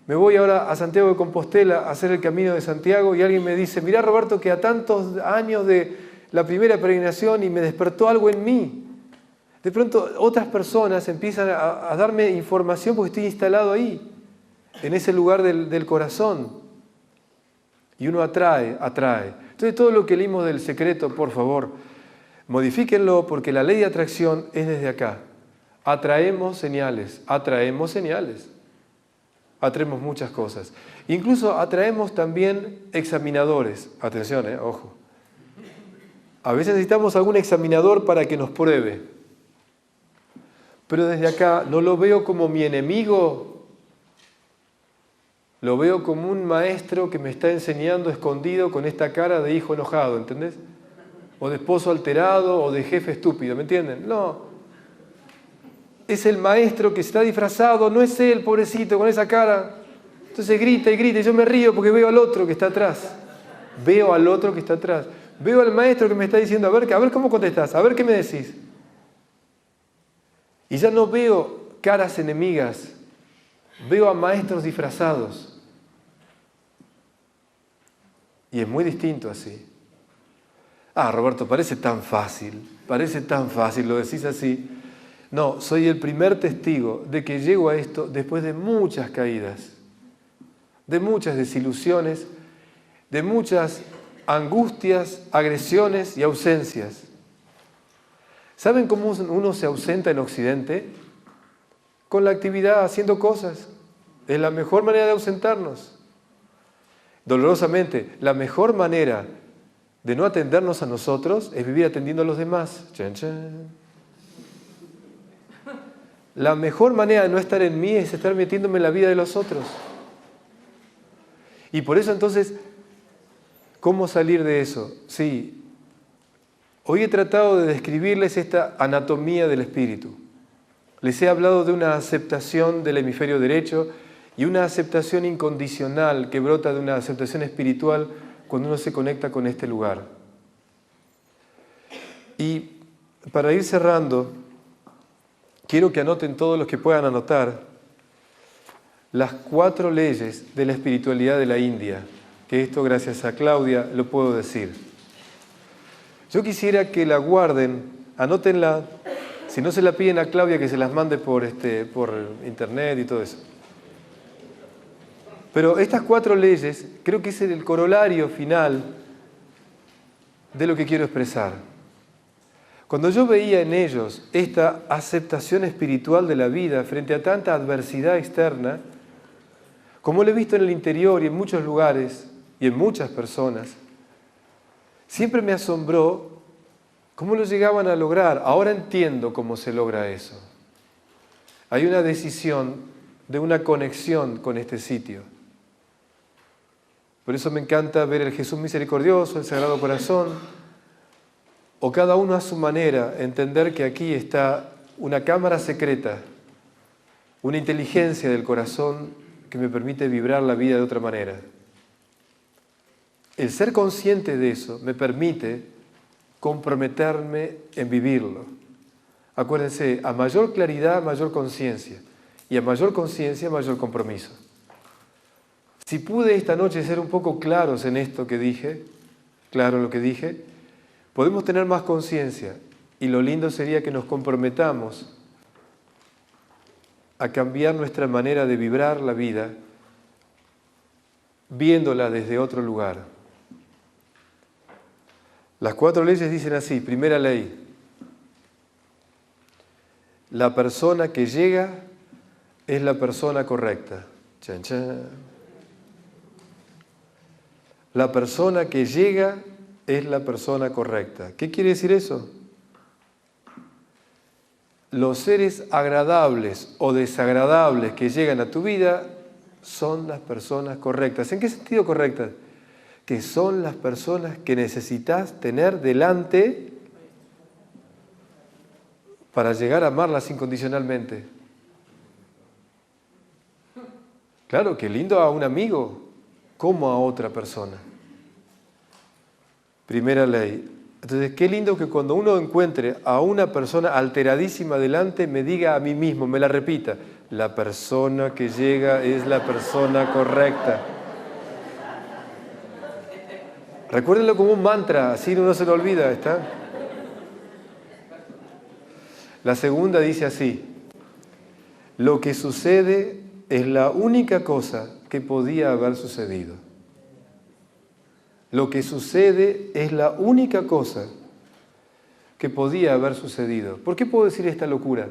Me voy ahora a Santiago de Compostela a hacer el Camino de Santiago y alguien me dice, mirá Roberto, que a tantos años de la primera peregrinación y me despertó algo en mí. De pronto otras personas empiezan a darme información porque estoy instalado ahí, en ese lugar del corazón. Y uno atrae. Entonces todo lo que leímos del secreto, por favor, modifíquenlo porque la ley de atracción es desde acá. Atraemos señales. atraemos muchas cosas. Incluso atraemos también examinadores. Atención, ojo. A veces necesitamos algún examinador para que nos pruebe. Pero desde acá no lo veo como mi enemigo, lo veo como un maestro que me está enseñando escondido con esta cara de hijo enojado, ¿entendés? O de esposo alterado o de jefe estúpido, ¿me entienden? No. Es el maestro que está disfrazado, no es él, pobrecito, con esa cara. Entonces grita y grita y yo me río porque veo al otro que está atrás. Veo al otro que está atrás. Veo al maestro que me está diciendo, a ver cómo contestás, a ver qué me decís. Y ya no veo caras enemigas, veo a maestros disfrazados. Y es muy distinto así. Roberto, parece tan fácil, lo decís así. No, soy el primer testigo de que llego a esto después de muchas caídas, de muchas desilusiones, de muchas angustias, agresiones y ausencias. ¿Saben cómo uno se ausenta en Occidente? Con la actividad, haciendo cosas. Es la mejor manera de ausentarnos. Dolorosamente, la mejor manera de no atendernos a nosotros es vivir atendiendo a los demás. Chan, chan. La mejor manera de no estar en mí es estar metiéndome en la vida de los otros. Y por eso entonces, ¿cómo salir de eso? Sí. Hoy he tratado de describirles esta anatomía del espíritu. Les he hablado de una aceptación del hemisferio derecho y una aceptación incondicional que brota de una aceptación espiritual cuando uno se conecta con este lugar. Y para ir cerrando, quiero que anoten todos los que puedan anotar las 4 leyes de la espiritualidad de la India, que esto gracias a Claudia lo puedo decir. Yo quisiera que la guarden, anótenla, si no se la piden a Claudia que se las mande por internet y todo eso. Pero estas 4 leyes creo que es el corolario final de lo que quiero expresar. Cuando yo veía en ellos esta aceptación espiritual de la vida frente a tanta adversidad externa, como lo he visto en el interior y en muchos lugares y en muchas personas, siempre me asombró cómo lo llegaban a lograr. Ahora entiendo cómo se logra eso. Hay una decisión de una conexión con este sitio. Por eso me encanta ver el Jesús misericordioso, el Sagrado Corazón, o cada uno a su manera, entender que aquí está una cámara secreta, una inteligencia del corazón que me permite vibrar la vida de otra manera. El ser consciente de eso me permite comprometerme en vivirlo. Acuérdense, a mayor claridad, mayor conciencia. Y a mayor conciencia, mayor compromiso. Si pude esta noche ser un poco claros en esto que dije, claro en lo que dije, podemos tener más conciencia. Y lo lindo sería que nos comprometamos a cambiar nuestra manera de vibrar la vida, viéndola desde otro lugar. Las 4 leyes dicen así. Primera ley: la persona que llega es la persona correcta. Chan, chan. La persona que llega es la persona correcta. ¿Qué quiere decir eso? Los seres agradables o desagradables que llegan a tu vida son las personas correctas. ¿En qué sentido correctas? Que son las personas que necesitas tener delante para llegar a amarlas incondicionalmente. Claro, qué lindo a un amigo, como a otra persona. Primera ley. Entonces, qué lindo que cuando uno encuentre a una persona alteradísima delante, me diga a mí mismo, me la repita: la persona que llega es la persona correcta. Recuérdenlo como un mantra, así no se lo olvida, ¿está? La segunda dice así: lo que sucede es la única cosa que podía haber sucedido. Lo que sucede es la única cosa que podía haber sucedido. ¿Por qué puedo decir esta locura?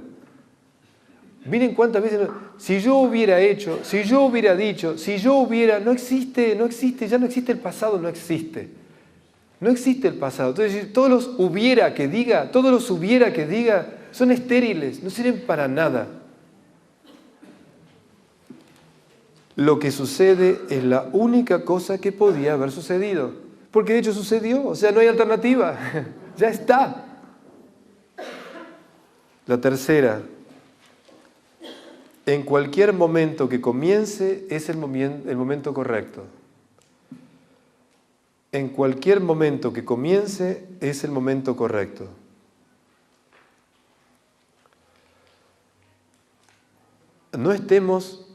Miren cuántas veces, si yo hubiera hecho, si yo hubiera dicho, si yo hubiera, no existe, ya no existe el pasado, no existe. No existe el pasado. Entonces, todos los hubiera que diga son estériles, no sirven para nada. Lo que sucede es la única cosa que podía haber sucedido. Porque de hecho sucedió, o sea, no hay alternativa. Ya está. La tercera, en cualquier momento que comience es el momento correcto. En cualquier momento que comience es el momento correcto. No estemos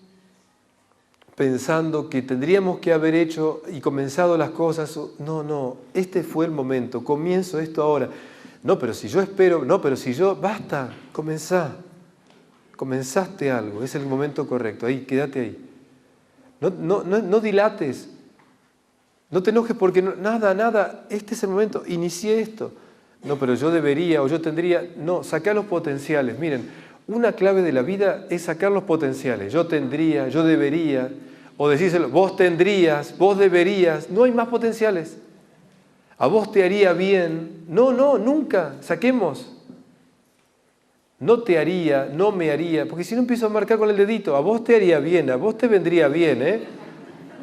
pensando que tendríamos que haber hecho y comenzado las cosas. No, este fue el momento, comienzo esto ahora. No, pero si yo espero, basta, comenzaste algo, es el momento correcto, ahí, quédate ahí. No dilates, no te enojes porque nada, este es el momento, inicié esto. No, pero yo debería o yo tendría, no, sacar los potenciales. Miren, una clave de la vida es sacar los potenciales. Yo tendría, yo debería, o decírselo, vos tendrías, vos deberías, no hay más potenciales. A vos te haría bien. No, nunca, saquemos. No te haría, no me haría, porque si no empiezo a marcar con el dedito, a vos te haría bien, a vos te vendría bien,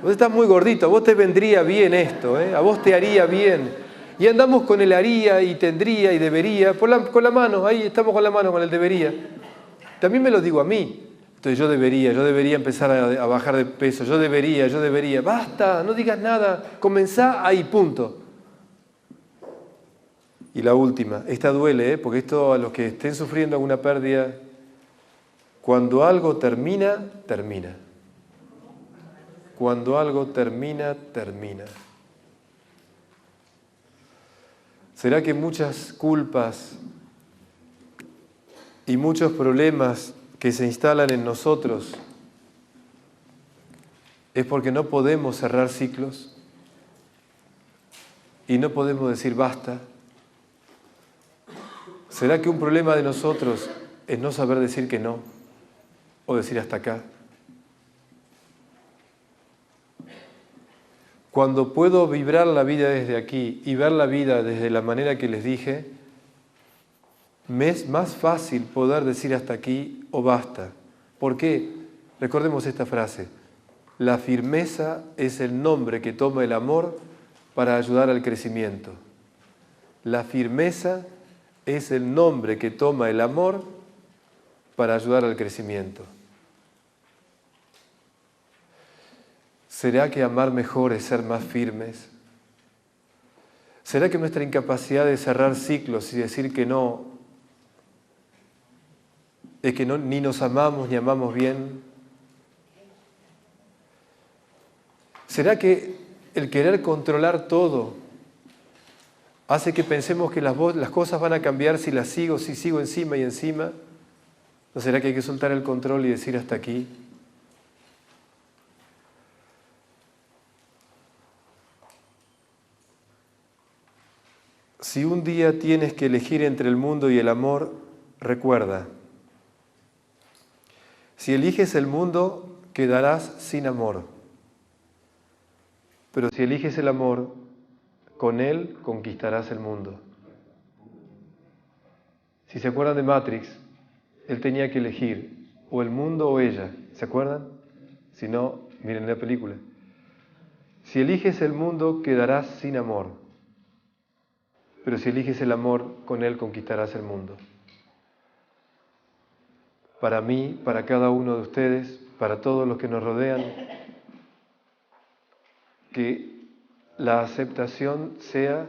Vos estás muy gordito, a vos te vendría bien esto, a vos te haría bien. Y andamos con el haría y tendría y debería, con la mano, ahí estamos con la mano, con el debería. También me lo digo a mí. Entonces yo debería empezar a bajar de peso, yo debería. Basta, no digas nada, comenzá ahí, punto. Y la última, esta duele, porque esto a los que estén sufriendo alguna pérdida, cuando algo termina, termina. Cuando algo termina, termina. ¿Será que muchas culpas y muchos problemas que se instalan en nosotros es porque no podemos cerrar ciclos y no podemos decir basta? ¿Será que un problema de nosotros es no saber decir que no o decir hasta acá? Cuando puedo vibrar la vida desde aquí y ver la vida desde la manera que les dije, me es más fácil poder decir hasta aquí o basta. ¿Por qué? Recordemos esta frase. La firmeza es el nombre que toma el amor para ayudar al crecimiento. La firmeza es el nombre que toma el amor para ayudar al crecimiento. ¿Será que amar mejor es ser más firmes? ¿Será que nuestra incapacidad de cerrar ciclos y decir que no es que ni nos amamos ni amamos bien? ¿Será que el querer controlar todo hace que pensemos que las cosas van a cambiar si sigo encima y encima? ¿No será que hay que soltar el control y decir hasta aquí? Si un día tienes que elegir entre el mundo y el amor, recuerda, si eliges el mundo, quedarás sin amor. Pero si eliges el amor, con él conquistarás el mundo. Si se acuerdan de Matrix, él tenía que elegir o el mundo o ella. ¿Se acuerdan? Si no, miren la película. Si eliges el mundo, quedarás sin amor. Pero si eliges el amor, con él conquistarás el mundo. Para mí, para cada uno de ustedes, para todos los que nos rodean, que la aceptación sea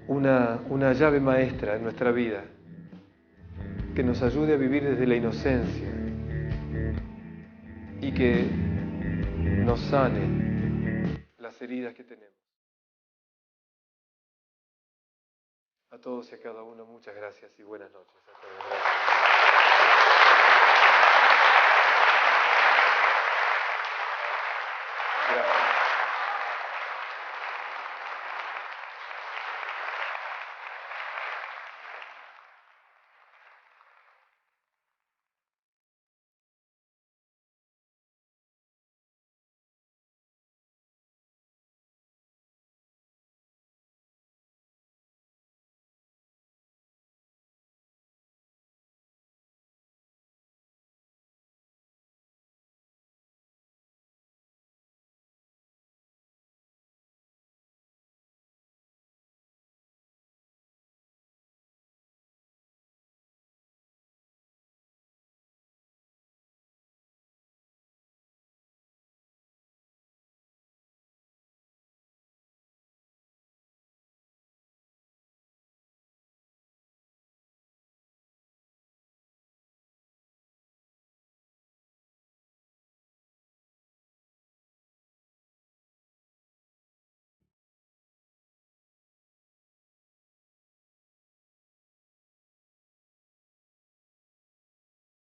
una llave maestra en nuestra vida, que nos ayude a vivir desde la inocencia y que nos sane las heridas que tenemos. A todos y a cada uno, muchas gracias y buenas noches. Hasta luego.